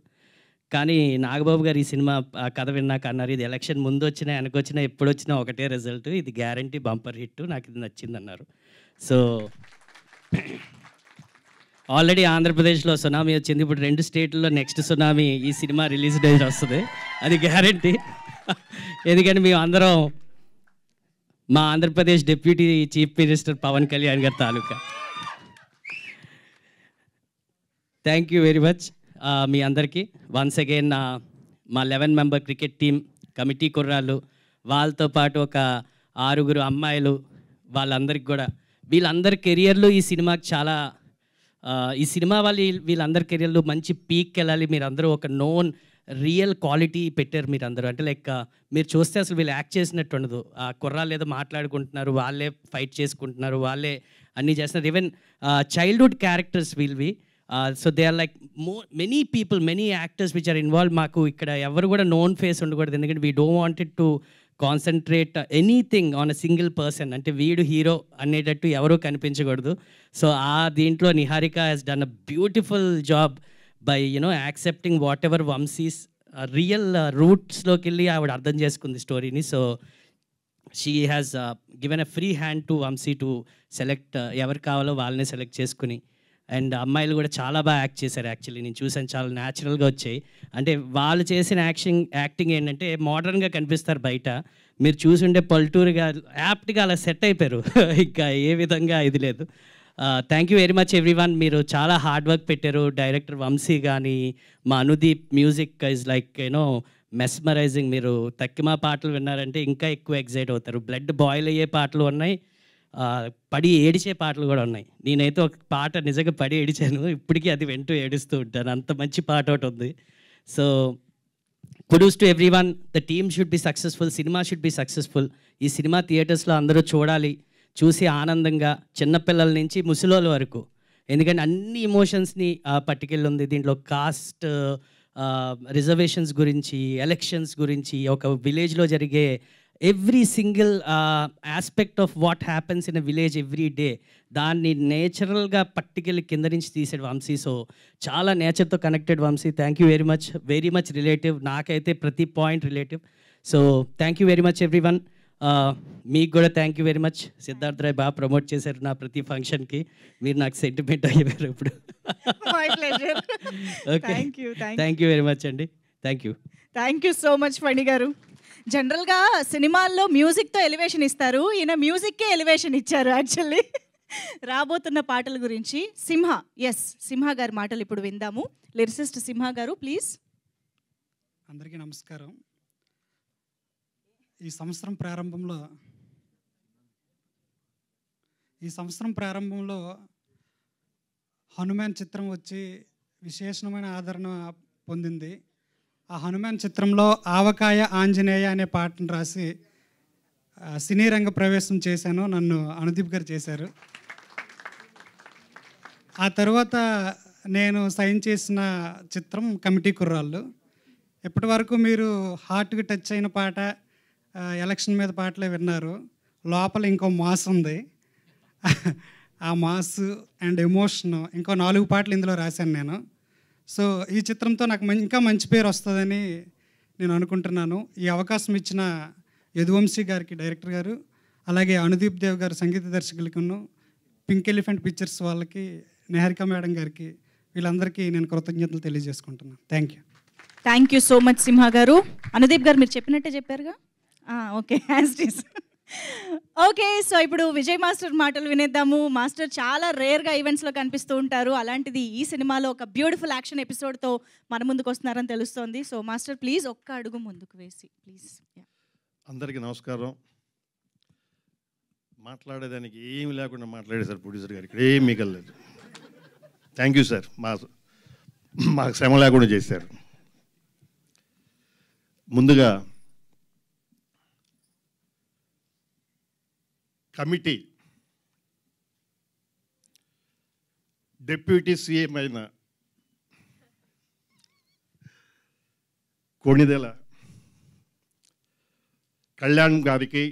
కానీ నాగబాబు గారు ఈ సినిమా కథ విన్నాక అన్నారు, ఇది ఎలక్షన్ ముందు వచ్చినా వెనక వచ్చినా ఎప్పుడు వచ్చినా ఒకటే రిజల్ట్, ఇది గ్యారంటీ బంపర్ హిట్, నాకు ఇది నచ్చింది అన్నారు. సో ఆల్రెడీ ఆంధ్రప్రదేశ్లో సునామీ వచ్చింది. ఇప్పుడు 2 స్టేట్లలో నెక్స్ట్ సునామీ ఈ సినిమా రిలీజ్ డేట్ వస్తుంది, అది గ్యారంటీ. ఎందుకంటే మేము అందరం మా Andhra Pradesh deputy chief minister Pawan Kalyan గారి తాలూకా. థ్యాంక్ యూ వెరీ మచ్ మీ అందరికీ. వన్స్ అగైన్ మా 11 మెంబర్ క్రికెట్ టీం కమిటీ కుర్రాళ్ళు, వాళ్ళతో పాటు ఒక 6 అమ్మాయిలు, వాళ్ళందరికీ కూడా వీళ్ళందరి కెరియర్లు ఈ సినిమాకి చాలా ఈ సినిమా వీళ్ళందరి కెరియర్లు మంచి పీక్కి వెళ్ళాలి. మీరందరూ ఒక నోన్ రియల్ క్వాలిటీ పెట్టారు మీరందరూ. అంటే లైక్ మీరు చూస్తే అసలు వీళ్ళు యాక్ట్ చేసినట్టు ఉండదు. ఆ కుర్రాళ్ళు ఏదో మాట్లాడుకుంటున్నారు, వాళ్ళే ఫైట్ చేసుకుంటున్నారు, వాళ్ళే అన్నీ చేస్తున్నారు. ఈవెన్ చైల్డ్హుడ్ క్యారెక్టర్స్ వీల్వి. So they are like many people, many actors which are involve. మాకు ఇక్కడ ఎవరు కూడా నోన్ ఫేస్ ఉండకూడదు, ఎందుకంటే we don't wanted to concentrate anything on a single person. అంటే వీడు హీరో అనేటట్టు ఎవరూ కనిపించకూడదు. సో దీంట్లో Niharika has done a beautiful job by accepting whatever Vamsi's real రూట్స్లోకి వెళ్ళి ఆవిడ అర్థం చేసుకుంది స్టోరీని. So she has given a free hand to Vamsi to select ఎవరు కావాలో వాళ్ళని సెలెక్ట్ చేసుకుని. అండ్ అమ్మాయిలు కూడా చాలా బాగా యాక్ట్ చేశారు. యాక్చువల్లీ నేను చూసాను, చాలా న్యాచురల్గా వచ్చాయి. అంటే వాళ్ళు చేసిన యాక్టింగ్ ఏంటంటే మోడర్న్గా కనిపిస్తారు బయట, మీరు చూసుంటే పల్టూరుగా యాప్ట్గా అలా సెట్ అయిపోయారు. ఇంకా ఏ విధంగా ఇది లేదు. Thank you very much everyone. మీరు చాలా హార్డ్ వర్క్ పెట్టారు. డైరెక్టర్ వంశీ కానీ మా Anudeep music is like mesmerising. మీరు తక్కిమా పాటలు విన్నారంటే ఇంకా ఎక్కువ ఎగ్జైట్ అవుతారు. బ్లడ్ బాయిల్ అయ్యే పాటలు ఉన్నాయి, పడి ఏడిచే పాటలు కూడా ఉన్నాయి. నేనైతే ఒక పాట నిజంగా పడి ఏడిచాను, ఇప్పటికీ అది వింటూ ఏడుస్తూ ఉంటాను, అంత మంచి పాట ఒకటి ఉంది. So kudos to everyone. The team should be successful, cinema should be successful. ఈ సినిమా థియేటర్స్లో అందరూ చూడాలి, చూసి ఆనందంగా, చిన్నపిల్లల నుంచి ముసలోళ్ళ వరకు, ఎందుకంటే అన్ని ఎమోషన్స్ని పట్టుకెళ్ళి ఉంది. దీంట్లో కాస్ట్, రిజర్వేషన్స్ గురించి, ఎలక్షన్స్ గురించి, ఒక విలేజ్లో జరిగే every single aspect of what happens in a village every day, దాన్ని నేచురల్గా పట్టుకెళ్ళి కింద నుంచి తీసాడు వంశీ. సో చాలా నేచర్తో connected Vamsi. Thank you very much relative. నాకైతే ప్రతి point relative. So thank you very much everyone. మీకు కూడా thank you very much. Siddhartha Roy బాగా ప్రమోట్ చేశారు నా ప్రతి ఫంక్షన్కి. మీరు నాకు సెంటిమెంట్ అయ్యారు ఇప్పుడు. Okay, thank you very much అండి. Thank you so much Phani గారు. జనరల్గా సినిమాల్లో మ్యూజిక్తో ఎలివేషన్ ఇస్తారు, ఈయన మ్యూజిక్కే ఎలివేషన్ ఇచ్చారు యాక్చువల్లీ. రాబోతున్న పాటల గురించి సింహ గారి మాటలు ఇప్పుడు విందాము. లిరిసిస్ట్ సింహ గారు ప్లీజ్. అందరికీ నమస్కారం. ఈ సంవత్సరం ప్రారంభంలో హనుమాన్ చిత్రం వచ్చి విశేషమైన ఆదరణ పొందింది. ఆ హనుమాన్ చిత్రంలో ఆవకాయ ఆంజనేయ అనే పాటను రాసి సినీ రంగ ప్రవేశం చేశాను. నన్ను అనుదీప్ గారు చేశారు. ఆ తర్వాత నేను సైన్ చేసిన చిత్రం కమిటీ కుర్రాళ్ళు. ఇప్పటి వరకు మీరు హార్ట్కి టచ్ అయిన పాట, ఎలక్షన్ మీద పాటలే విన్నారు. లోపల ఇంకో మాస్ ఉంది. ఆ మాస్ అండ్ ఎమోషన్ ఇంకో 4 పాటలు ఇందులో రాశాను నేను. సో ఈ చిత్రంతో నాకు ఇంకా మంచి పేరు వస్తుందని నేను అనుకుంటున్నాను. ఈ అవకాశం ఇచ్చిన యదువంశీ గారికి, డైరెక్టర్ గారు, అలాగే అనుదీప్ దేవ్ గారు సంగీత దర్శకులకును, పింక్ ఎలిఫెంట్ పిక్చర్స్ వాళ్ళకి, నిహారిక మేడం గారికి, వీళ్ళందరికీ నేను కృతజ్ఞతలు తెలియజేసుకుంటున్నాను. థ్యాంక్ యూ సో మచ్ సింహ గారు. అనుదీప్ గారు మీరు చెప్పినట్టే చెప్పారుగా. ఓకే, యాస్టీస్. ఓకే, సో ఇప్పుడు విజయ్ మాస్టర్ మాటలు వినేద్దాము. మాస్టర్ చాలా రేర్గా ఈవెంట్స్లో కనిపిస్తూ ఉంటారు. అలాంటిది ఈ సినిమాలో ఒక బ్యూటిఫుల్ యాక్షన్ ఎపిసోడ్తో మన ముందుకు వస్తున్నారని తెలుస్తోంది. సో మాస్టర్ ప్లీజ్ ఒక్క అడుగు ముందుకు వేసి ప్లీజ్. అందరికీ నమస్కారం. మాట్లాడేదానికి ఏమి లేకుండా మాట్లాడేశారు ప్రొడ్యూసర్ గారు. ఇక్కడ ఏం మిగలలేదు. Thank you sir. మాకు శ్రమ లేకుండా చేశారు. ముందుగా కమిటీ డిప్యూటీ సీఎం అయిన కొణిదెల కళ్యాణ్ గారికి,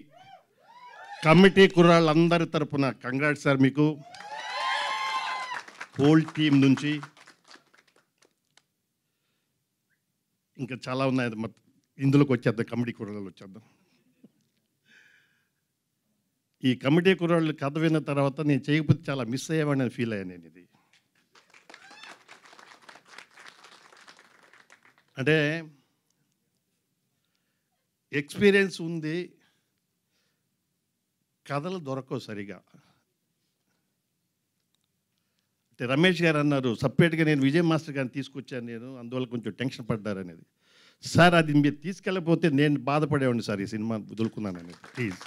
కమిటీ కుర్రాళ్ళందరి తరపున కంగ్రాట్స్ సార్. మీకు హోల్ టీం నుంచి ఇంకా చాలా ఉన్నాయి. ఇందులోకి వచ్చేద్దాం, కమిటీ కుర్రాళ్ళు వచ్చేద్దాం. ఈ కమిటీ కుర్రాళ్ళు కథ విన్న తర్వాత నేను చేయకపోతే చాలా మిస్ అయ్యామని ఫీల్ అయ్యాను నేను. ఇది అంటే ఎక్స్పీరియన్స్ ఉంది, కథలు దొరకవు సరిగా. అంటే రమేష్ గారు అన్నారు సపరేట్గా నేను విజయ్ మాస్టర్ గారిని తీసుకొచ్చాను నేను, అందువల్ల కొంచెం టెన్షన్ పడ్డారనేది. సార్ అది మీరు తీసుకెళ్ళకపోతే నేను బాధపడేవాడిని సార్, ఈ సినిమా వదులుకున్నాను అనేది. ప్లీజ్,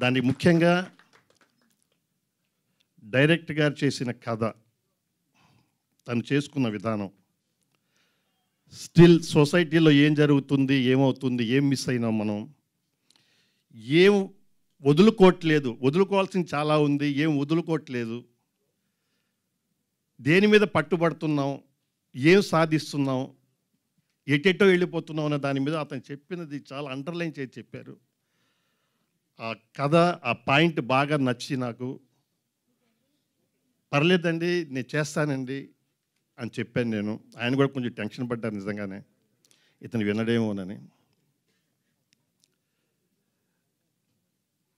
దానికి ముఖ్యంగా డైరెక్టర్ గారు చేసిన కథ, తను చేసుకున్న విధానం, స్టిల్ సొసైటీలో ఏం జరుగుతుంది, ఏమవుతుంది, ఏం మిస్ అయినాం మనం, ఏం వదులుకోవట్లేదు, వదులుకోవాల్సింది చాలా ఉంది, ఏం వదులుకోవట్లేదు, దేని మీద పట్టుబడుతున్నాం, ఏం సాధిస్తున్నాం, ఎటెటో వెళ్ళిపోతున్నాం అనే దాని మీద అతను చెప్పినది చాలా అండర్లైన్ చేసి చెప్పారు. ఆ కథ, ఆ పాయింట్ బాగా నచ్చి నాకు, పర్లేదండి నేను చేస్తానండి అని చెప్పాను నేను. ఆయన కూడా కొంచెం టెన్షన్ పడ్డారు నిజంగానే, ఇతను వినడేమోనని.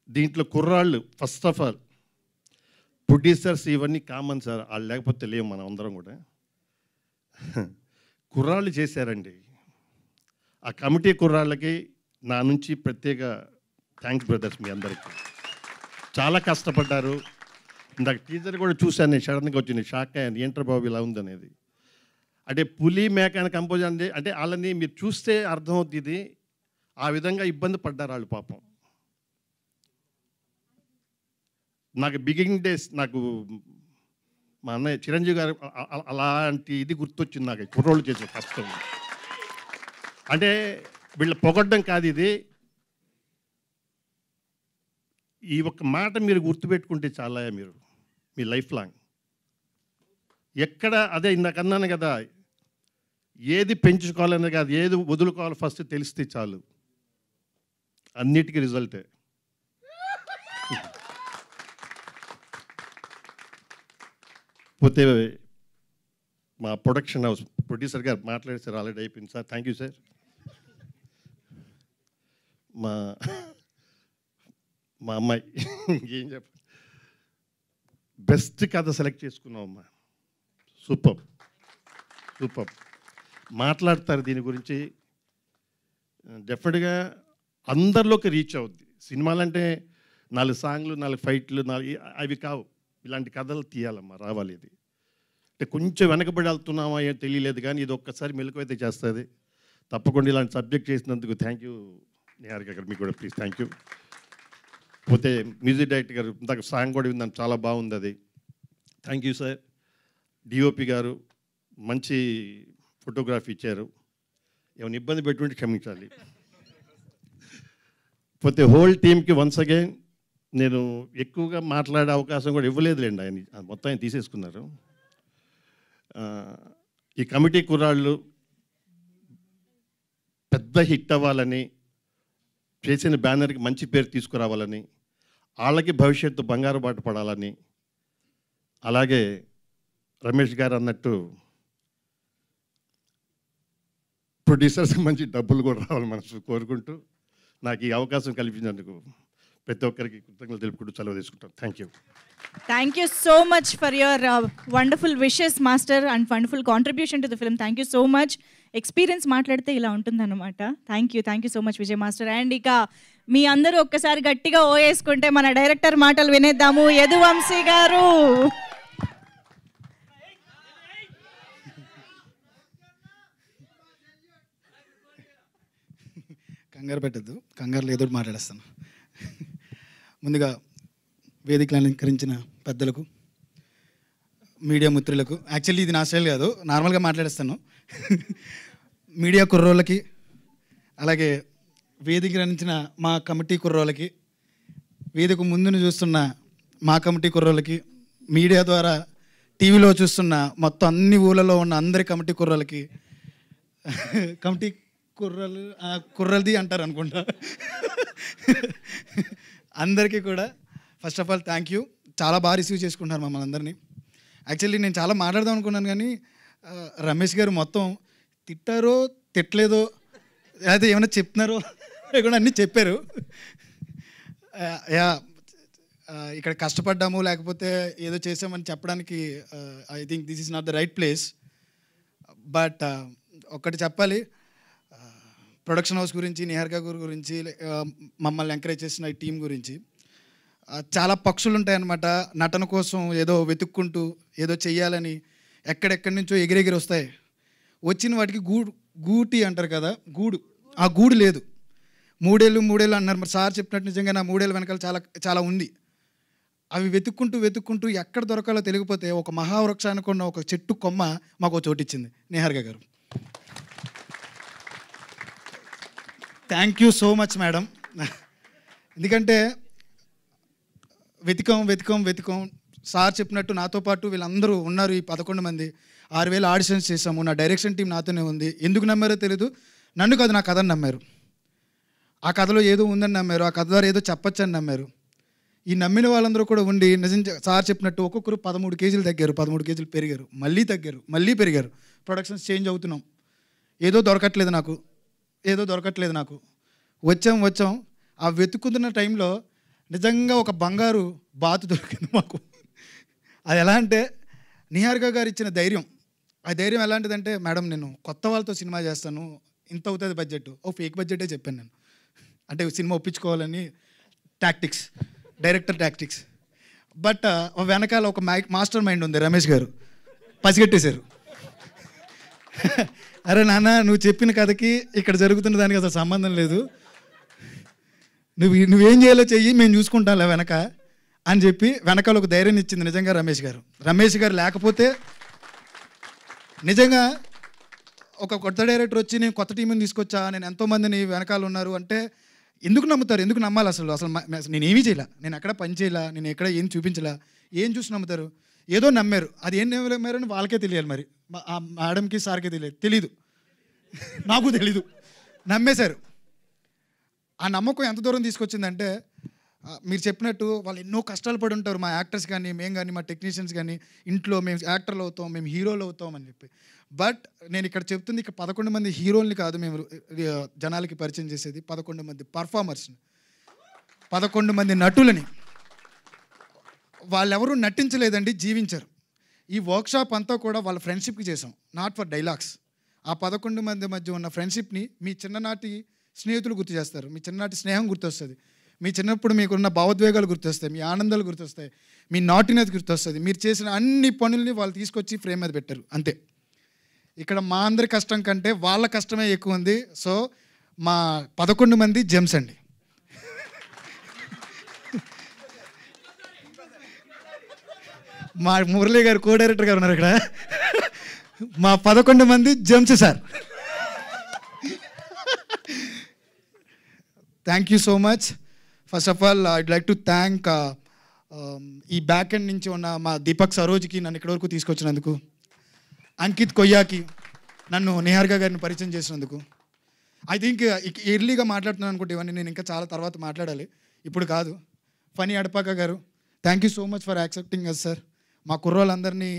దీంట్లో కుర్రాళ్ళు ఫస్ట్ ఆఫ్ ఆల్ ప్రొడ్యూసర్స్ ఇవన్నీ కామన్ సార్, వాళ్ళు లేకపోతే లేవు మనం అందరం కూడా. కుర్రాళ్ళు చేశారండి. ఆ కమిటీ కుర్రాళ్ళకి నా నుంచి ప్రత్యేక థ్యాంక్స్ బ్రదర్స్. మీ అందరికీ చాలా కష్టపడ్డారు. ఇందాక టీజర్ కూడా చూశాను నేను, సడన్గా వచ్చింది, షాక్ అయ్యాను, ఏంటర్ బాబు ఇలా ఉందనేది. అంటే పులి మేక అని కంపోజ్ అంటే వాళ్ళని మీరు చూస్తే అర్థమవుతుంది, ఆ విధంగా ఇబ్బంది పడ్డారు వాళ్ళు పాపం. నాకు బిగినింగ్ డేస్, నాకు మా అన్నయ్య చిరంజీవి గారు అలాంటి ఇది గుర్తొచ్చింది నాకు, కుర్రోళ్ళు చేసిన కష్టం. అంటే వీళ్ళు పొగడ్డం కాదు ఇది, ఈ ఒక్క మాట మీరు గుర్తుపెట్టుకుంటే చాలా మీరు మీ లైఫ్ లాంగ్. ఎక్కడ అదే ఇందాక అన్నాను కదా, ఏది పెంచుకోవాలనే కాదు, ఏది వదులుకోవాలి ఫస్ట్ తెలిస్తే చాలు, అన్నిటికీ రిజల్టే. పోతే మా ప్రొడక్షన్ హౌస్ ప్రొడ్యూసర్ గారు మాట్లాడేసారు, ఆల్రెడీ అయిపోయింది సార్. Thank you sir. మా అమ్మాయి ఏం చెప్ప, బెస్ట్ కథ సెలెక్ట్ చేసుకున్నాం అమ్మా. సూపర్ సూపర్ మాట్లాడతారు దీని గురించి. డెఫినెట్గా అందరిలోకి రీచ్ అవుద్ది. సినిమాలంటే 4 సాంగ్లు, 4 ఫైట్లు, 4 అవి కావు, ఇలాంటి కథలు తీయాలమ్మా, రావాలి. ఇది అంటే కొంచెం వెనకబడి వెళ్తున్నామా ఏం తెలియలేదు, కానీ ఇది ఒక్కసారి మెలకు అయితే చేస్తుంది తప్పకుండా. ఇలాంటి సబ్జెక్ట్ చేసినందుకు థ్యాంక్ యూ నిహారిక గారు, మీకు కూడా ప్లీజ్ థ్యాంక్ యూ. పోతే మ్యూజిక్ డైరెక్టర్ గారు ఇందాక సాంగ్ కూడా విన్నాను, చాలా బాగుంది అది, థ్యాంక్ యూ సార్. డిఓపి గారు మంచి ఫోటోగ్రఫీ ఇచ్చారు. ఏమైనా ఇబ్బంది పెట్టుకుంటే క్షమించాలి. పోతే హోల్ టీమ్కి వన్స్ అగైన్ నేను ఎక్కువగా మాట్లాడే అవకాశం కూడా ఇవ్వలేదులేండి. ఆయన మొత్తం ఆయన తీసేసుకున్నారు. ఈ కమిటీ కుర్రాళ్ళు పెద్ద హిట్ అవ్వాలని, చేసిన బ్యానర్కి మంచి పేరు తీసుకురావాలని, వాళ్ళకి భవిష్యత్తు బంగారు బాట పడాలని, అలాగే రమేష్ గారు అన్నట్టు ప్రొడ్యూసర్స్కి మంచి డబ్బులు కూడా రావాలని మనసు కోరుకుంటూ నాకు ఈ అవకాశం కల్పించినందుకు ప్రతి ఒక్కరికి కృతజ్ఞతలు తెలుపుకుంటూ సెలవు తీసుకుంటాను. Thank you so much for your wonderful wishes master and wonderful contribution to the film. Thank you so much. Experience మాట్లాడితే ఇలా ఉంటుందన్నమాట. Thank you so much Vijay master. And ఇక మీ అందరూ ఒక్కసారి గట్టిగా ఓ వేసుకుంటే మన డైరెక్టర్ మాటలు వినేద్దాము. యదువంశీ గారు. కంగారు పెట్టద్దు, కంగారులో ఏదో మాట్లాడేస్తాను. ముందుగా వేదికలు అలంకరించిన పెద్దలకు, మీడియా మిత్రులకు, యాక్చువల్లీ ఇది నా స్టైల్ కాదు, నార్మల్గా మాట్లాడేస్తాను. మీడియా కుర్రోళ్ళకి, అలాగే వేదిక అందించిన మా కమిటీ కుర్రోళ్ళకి, వేదిక ముందును చూస్తున్న మా కమిటీ కుర్రోళ్ళకి, మీడియా ద్వారా టీవీలో చూస్తున్న మొత్తం అన్ని ఊళ్ళలో ఉన్న అందరి కమిటీ కుర్రోళ్ళకి, కమిటీ కుర్రలది అంటారు అనుకుంటా, అందరికీ కూడా first of all thank you. చాలా బాగా రిసీవ్ చేసుకుంటున్నారు మమ్మల్ని అందరినీ. యాక్చువల్లీ నేను చాలా మాట్లాడదాం అనుకున్నాను, కానీ రమేష్ గారు మొత్తం తిట్టారో తిట్టలేదో లేకపోతే ఏమైనా చెప్తున్నారో లేకుండా అన్నీ చెప్పారు. యా, ఇక్కడ కష్టపడ్డాము లేకపోతే ఏదో చేసామని చెప్పడానికి I think this is not the right place. But ఒక్కటి చెప్పాలి, ప్రొడక్షన్ హౌస్ గురించి, నిహారిక గారి గురించి, మమ్మల్ని ఎంకరేజ్ చేసిన ఈ టీం గురించి. చాలా పక్షులు ఉంటాయన్నమాట, నటన కోసం ఏదో వెతుక్కుంటూ ఏదో చెయ్యాలని ఎక్కడెక్కడి నుంచో ఎగిరెగిరి వస్తాయి. వచ్చిన వాటికి గూటి అంటారు కదా, గూడు, ఆ గూడు లేదు. మూడేళ్ళు అన్నారు మరి సార్ చెప్పినట్టు. నిజంగా నా 3 ఏళ్ళ వెనకాల చాలా చాలా ఉంది. అవి వెతుక్కుంటూ ఎక్కడ దొరకాలో తెలియకపోతే ఒక మహావృక్షానికి ఉన్న ఒక చెట్టు కొమ్మ మాకు చోటిచ్చింది నిహారిక గారు. Thank you so much madam. ఎందుకంటే వెతికాం సార్ చెప్పినట్టు నాతో పాటు వీళ్ళందరూ ఉన్నారు. ఈ 11 మంది 6,000 ఆడిషన్స్ చేసాము. నా డైరెక్షన్ టీం నాతోనే ఉంది. ఎందుకు నమ్మారో తెలియదు, నన్ను కాదు నా కథను నమ్మారు. ఆ కథలో ఏదో ఉందని నమ్మారు, ఆ కథ ద్వారా ఏదో చెప్పచ్చని నమ్మారు. ఈ నమ్మిన వాళ్ళందరూ కూడా ఉండి నిజంగా సార్ చెప్పినట్టు ఒక్కొక్కరు 13 కేజీలు తగ్గారు, 13 కేజీలు పెరిగారు, మళ్ళీ తగ్గారు, మళ్ళీ పెరిగారు. ప్రొడక్షన్స్ చేంజ్ అవుతున్నాం. ఏదో దొరకట్లేదు నాకు. వచ్చాం. ఆ వెతుకుతున్న టైంలో నిజంగా ఒక బంగారు బాతు దొరికింది మాకు. అది ఎలా అంటే నిహారిక గారు ఇచ్చిన ధైర్యం. ఆ ధైర్యం ఎలాంటిదంటే, మేడం నేను కొత్త వాళ్ళతో సినిమా చేస్తాను, ఇంత అవుతుంది బడ్జెట్. ఓ ఫేక్ బడ్జెటే చెప్పాను నేను, అంటే సినిమా ఒప్పించుకోవాలని టాక్టిక్స్, డైరెక్టర్ టాక్టిక్స్. బట్ వెనకాల ఒక మాస్టర్ మైండ్ ఉంది, రమేష్ గారు పసిగట్టేశారు. అరే నాన్న, నువ్వు చెప్పిన కథకి ఇక్కడ జరుగుతున్న దానికి అసలు సంబంధం లేదు, నువ్వేం చేయాలో చెయ్యి, మేము చూసుకుంటాంలే వెనక అని చెప్పి వెనకాల ఒక ధైర్యం ఇచ్చింది నిజంగా రమేష్ గారు లేకపోతే నిజంగా ఒక కొత్త డైరెక్టర్ వచ్చి నేను కొత్త టీంని తీసుకొచ్చా, నేను ఎంతోమందిని వెనకాల ఉన్నారు అంటే ఎందుకు నమ్ముతారు, ఎందుకు నమ్మాలి? అసలు నేనేమీ చేయలే, నేను ఎక్కడ పని చేయలే, నేను ఎక్కడ ఏం చూపించలే, ఏం చూసి నమ్ముతారు? ఏదో నమ్మారు. అది ఏం నమ్మారని వాళ్ళకే తెలియాలి, మరి ఆ మేడంకి సార్కే తెలీదు, నాకు తెలీదు. నమ్మేశారు. ఆ నమ్మకం ఎంత దూరం తీసుకొచ్చిందంటే, మీరు చెప్పినట్టు వాళ్ళు ఎన్నో కష్టాలు పడి ఉంటారు, మా యాక్టర్స్ కానీ, మేము కానీ, మా టెక్నీషియన్స్ కానీ, ఇంట్లో మేము యాక్టర్లు అవుతాం, మేము హీరోలు అవుతాం అని చెప్పి. బట్ నేను ఇక్కడ చెప్తుంది, ఇక్కడ 11 మంది హీరోల్ని కాదు మేము జనాలకి పరిచయం చేసేది, 11 మంది పర్ఫార్మర్స్ని, 11 మంది నటులని. వాళ్ళెవరూ నటించలేదండి, జీవించారు. ఈ వర్క్షాప్ అంతా కూడా వాళ్ళ ఫ్రెండ్షిప్కి చేసాం, నాట్ ఫర్ డైలాగ్స్. ఆ 11 మంది మధ్య ఉన్న ఫ్రెండ్షిప్ని మీ చిన్ననాటి స్నేహితులు గుర్తు చేస్తారు, మీ చిన్ననాటి స్నేహం గుర్తొస్తుంది, మీ చిన్నప్పుడు మీకున్న భావోద్వేగాలు గుర్తొస్తాయి, మీ ఆనందాలు గుర్తొస్తాయి, మీ నాటినది గుర్తొస్తుంది. మీరు చేసిన అన్ని పనుల్ని వాళ్ళు తీసుకొచ్చి ఫ్రేమ్ మీద పెట్టారు, అంతే. ఇక్కడ మా అందరి కష్టం కంటే వాళ్ళ కష్టమే ఎక్కువ ఉంది. సో మా 11 మంది జెమ్స్ అండి. మా మురళి గారు కో డైరెక్టర్ గారు ఉన్నారు ఇక్కడ. మా 11 మంది gems sir. Thank you so much. First of all I'd like to thank ఈ బ్యాక్ ఎండ్ నుంచి ఉన్న మా దీపక్ సరోజ్కి నన్ను ఇక్కడి వరకు తీసుకొచ్చినందుకు, అంకిత్ కొయ్యాకి నన్ను నిహారిక గారిని పరిచయం చేసినందుకు. ఐ థింక్ ఎర్లీగా మాట్లాడుతున్నాను అనుకుంటే ఇవన్నీ నేను ఇంకా చాలా తర్వాత మాట్లాడాలి, ఇప్పుడు కాదు. Phani Adapaka garu, thank you so much for accepting us sir. మా కుర్రోళ్ళందరినీ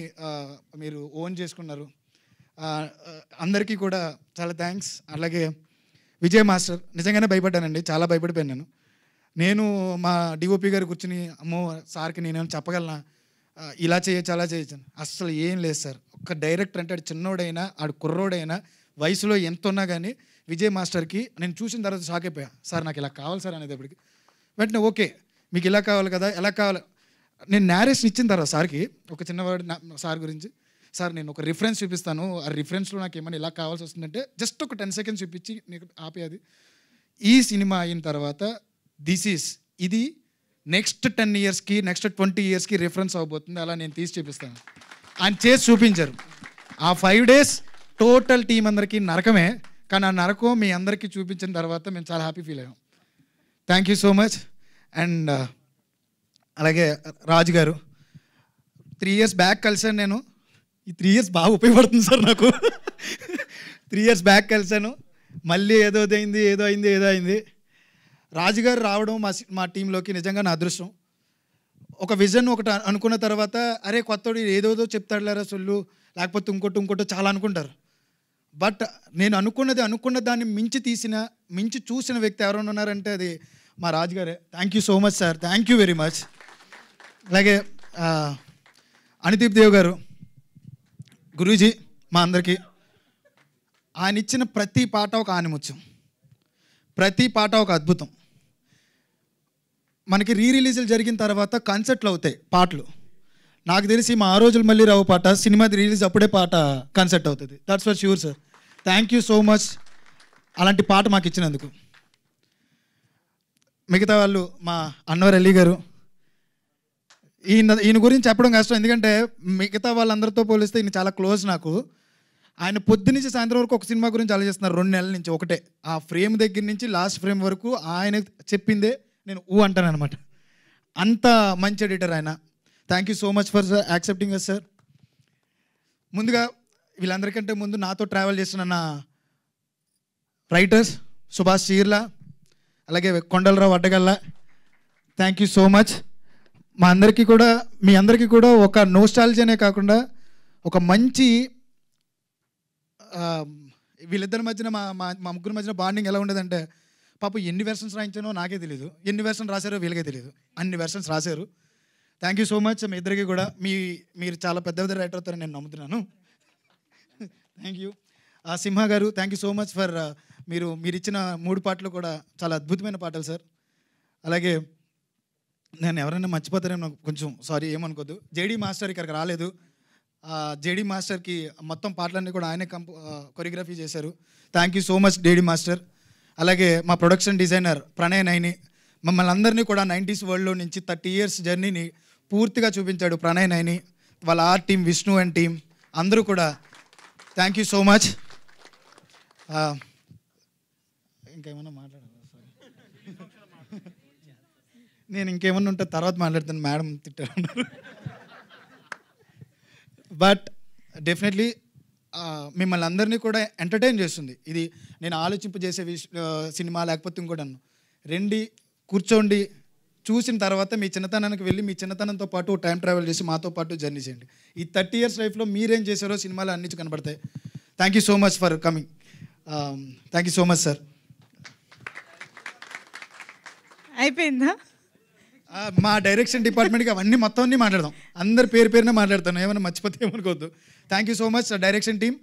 మీరు ఓన్ చేసుకున్నారు. అందరికీ కూడా చాలా థ్యాంక్స్. అలాగే విజయ్ మాస్టర్, నిజంగానే భయపడ్డానండి, చాలా భయపడిపోయాను నేను. మా డిఓపి గారు కూర్చుని అమ్మో సార్కి నేనేమైనా చెప్పగలనా, ఇలా చేయొచ్చు అలా చేయొచ్చు, అస్సలు ఏం లేదు సార్. ఒక్క డైరెక్టర్ అంటే ఆడు చిన్నోడైనా ఆడు కుర్రోడైనా వయసులో ఎంత ఉన్నా కానీ విజయ్ మాస్టర్కి నేను చూసిన తర్వాత షాక్ అయిపోయా. సార్ నాకు ఇలా కావాలి సార్ అనేటప్పటికి వెంటనే ఓకే మీకు ఇలా కావాలి కదా, ఎలా కావాలి. నేను నేరేషన్ ఇచ్చిన తర్వాత సార్కి ఒక చిన్నవాడు సార్ గురించి, సార్ నేను ఒక రిఫరెన్స్ చూపిస్తాను, ఆ రిఫరెన్స్లో నాకు ఏమైనా ఇలా కావాల్సి వస్తుందంటే జస్ట్ ఒక 10 seconds చూపించి నీకు ఆపేది. ఈ సినిమా అయిన తర్వాత ఇది నెక్స్ట్ 10 yearsకి నెక్స్ట్ 20 yearsకి రిఫరెన్స్ అవబోతుంది, అలా నేను తీసి చూపిస్తాను. ఆయన చేసి చూపించారు. ఆ 5 days టోటల్ టీం అందరికీ నరకమే, కానీ ఆ నరకం మీ అందరికీ చూపించిన తర్వాత మేము చాలా హ్యాపీ ఫీల్ అయ్యాం. Thank you so much. And అలాగే రాజు గారు, 3 years బ్యాక్ కలిసాను నేను. ఈ 3 years బాగా ఉపయోగపడుతుంది సార్ నాకు. 3 years బ్యాక్ కలిసాను, మళ్ళీ ఏదో అయింది. రాజుగారు రావడం మా టీంలోకి నిజంగా నా అదృష్టం. ఒక విజన్ ఒకటి అనుకున్న తర్వాత అరే కొత్తోడు ఏదోదో చెప్తాడులేరా సొల్లు, లేకపోతే ఇంకోటో చాలా అనుకుంటారు. బట్ నేను అనుకున్న దాన్ని మించి చూసిన వ్యక్తి ఎవరైనా ఉన్నారంటే అది మా రాజుగారే. Thank you so much sir, thank you very much. అలాగే అనిదీప్ దేవ్ గారు, గురూజీ మా అందరికీ. ఆయన ఇచ్చిన ప్రతి పాట ఒక ఆనిముత్యం, ప్రతి పాట ఒక అద్భుతం. మనకి రిలీజులు జరిగిన తర్వాత కన్సర్ట్లు అవుతాయి పాటలు. నాకు తెలిసి మా ఆ రోజులు మళ్ళీ రావు పాట సినిమా రిలీజ్ అప్పుడే పాట కన్సర్ట్ అవుతుంది. That's for sure sir. Thank you so much అలాంటి పాట మాకు ఇచ్చినందుకు. మిగతా వాళ్ళు మా అన్వర్ అలీ గారు, ఈయన గురించి చెప్పడం కష్టం, ఎందుకంటే మిగతా వాళ్ళందరితో పోలిస్తే ఈయన చాలా క్లోజ్ నాకు. ఆయన పొద్దునుంచి సాయంత్రం వరకు ఒక సినిమా గురించి ఆలోచిస్తున్నారు 2 నెలల నుంచి. ఒకటే ఆ ఫ్రేమ్ దగ్గర నుంచి లాస్ట్ ఫ్రేమ్ వరకు ఆయన చెప్పిందే నేను అంటాను అనమాట. అంత మంచి ఎడిటర్ ఆయన. Thank you so much for accepting us sir. ముందుగా వీళ్ళందరికంటే ముందు నాతో ట్రావెల్ చేస్తున్న నా రైటర్స్ సుభాష్ చీర్లా, అలాగే Kondalarao Addagalla, thank you so much. మీ అందరికీ కూడా ఒక నోస్టాలజీనే కాకుండా ఒక మంచి వీళ్ళిద్దరి మధ్యన మా ముగ్గురు మధ్యన బాండింగ్ ఎలా ఉండేదంటే, పాపం ఎన్ని వెర్షన్స్ రాయించానో నాకే తెలియదు, ఎన్ని వెర్షన్స్ రాశారో వీళ్ళకే తెలియదు, అన్ని వెర్షన్స్ రాశారు. థ్యాంక్ యూ సో మచ్ మీ ఇద్దరికి కూడా. మీరు చాలా పెద్ద రైటర్ అవుతారని నేను నమ్ముతున్నాను. Thank you. సింహ గారు, thank you so much for మీరు ఇచ్చిన 3 పాటలు కూడా చాలా అద్భుతమైన పాటలు సార్. అలాగే నేను ఎవరైనా మర్చిపోతారేమో నాకు కొంచెం సారీ, ఏమనుకోద్దు. జేడీ మాస్టర్ ఇక్కడికి రాలేదు. జేడీ మాస్టర్కి మొత్తం పాటలన్నీ కూడా ఆయనే కొరియోగ్రఫీ చేశారు. Thank you so much JD master. అలాగే మా ప్రొడక్షన్ డిజైనర్ ప్రణయ్ నైని, మమ్మల్ని అందరినీ కూడా 90s వరల్డ్లో నుంచి 30 years జర్నీని పూర్తిగా చూపించాడు ప్రణయ్ నైని. వాళ్ళ art team, Vishnu and team అందరూ కూడా థ్యాంక్ యూ సో మచ్. ఇంకేమన్నా మాట్లాడాలి? నేను ఇంకేమన్నా ఉంటే తర్వాత మాట్లాడతాను, మేడం తిట్టారు. బట్ డెఫినెట్లీ మిమ్మల్ని అందరినీ కూడా ఎంటర్టైన్ చేస్తుంది. ఇది నేను ఆలోచింపజేసే సినిమా లేకపోతే ఇంకోటి రండి కూర్చోండి, చూసిన తర్వాత మీ చిన్నతనానికి వెళ్ళి మీ చిన్నతనంతో పాటు టైం ట్రావెల్ చేసి మాతో పాటు జర్నీ చేయండి. ఈ 30 years లైఫ్లో మీరేం చేశారో సినిమాలు అన్ని కనబడతాయి. Thank you so much for coming. Thank you so much sir. అయిపోయిందా? మా డైరెక్షన్ డిపార్ట్మెంట్కి అవన్నీ మొత్తం అన్నీ మాట్లాడదాం. అందరి పేరునే మాట్లాడతాను, ఏమైనా మర్చిపోతే ఏమనుకోవద్దు. Thank you so much direction team,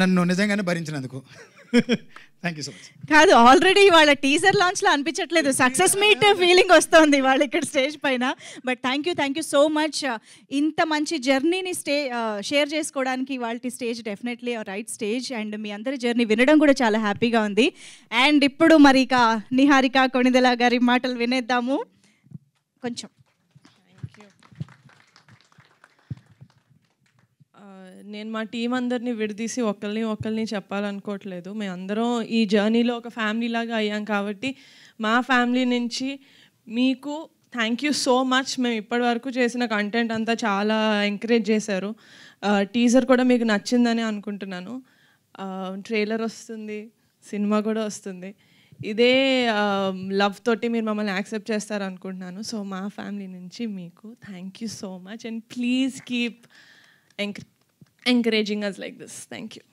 నన్ను నిజంగానే భరించినందుకు. Thank you so much. కాదు, ఆల్రెడీ వాళ్ళ టీజర్ లాంచ్లో అనిపించట్లేదు, సక్సెస్ మీట్ ఫీలింగ్ వస్తుంది వాళ్ళు ఇక్కడ స్టేజ్ పైన. But thank you so much. ఇంత మంచి జర్నీని షేర్ చేసుకోవడానికి వాళ్ళ stage definitely right stage. And మీ అందరి జర్నీ వినడం కూడా చాలా హ్యాపీగా ఉంది. అండ్ ఇప్పుడు మరి ఇక నిహారిక కొణిదెల గారి మాటలు వినేద్దాము కొంచెం. నేను మా టీం అందరినీ విడదీసి ఒకరిని చెప్పాలనుకోవట్లేదు. మేమందరం ఈ జర్నీలో ఒక ఫ్యామిలీ లాగా అయ్యాం కాబట్టి మా ఫ్యామిలీ నుంచి మీకు థ్యాంక్ యూ సో మచ్. మేము ఇప్పటివరకు చేసిన కంటెంట్ అంతా చాలా ఎంకరేజ్ చేశారు. టీజర్ కూడా మీకు నచ్చిందని అనుకుంటున్నాను. ట్రైలర్ వస్తుంది, సినిమా కూడా వస్తుంది. ఇదే లవ్ తోటి మీరు మమ్మల్ని యాక్సెప్ట్ చేస్తారనుకుంటున్నాను. సో మా ఫ్యామిలీ నుంచి మీకు thank you so much and please keep encouraging us like this. Thank you.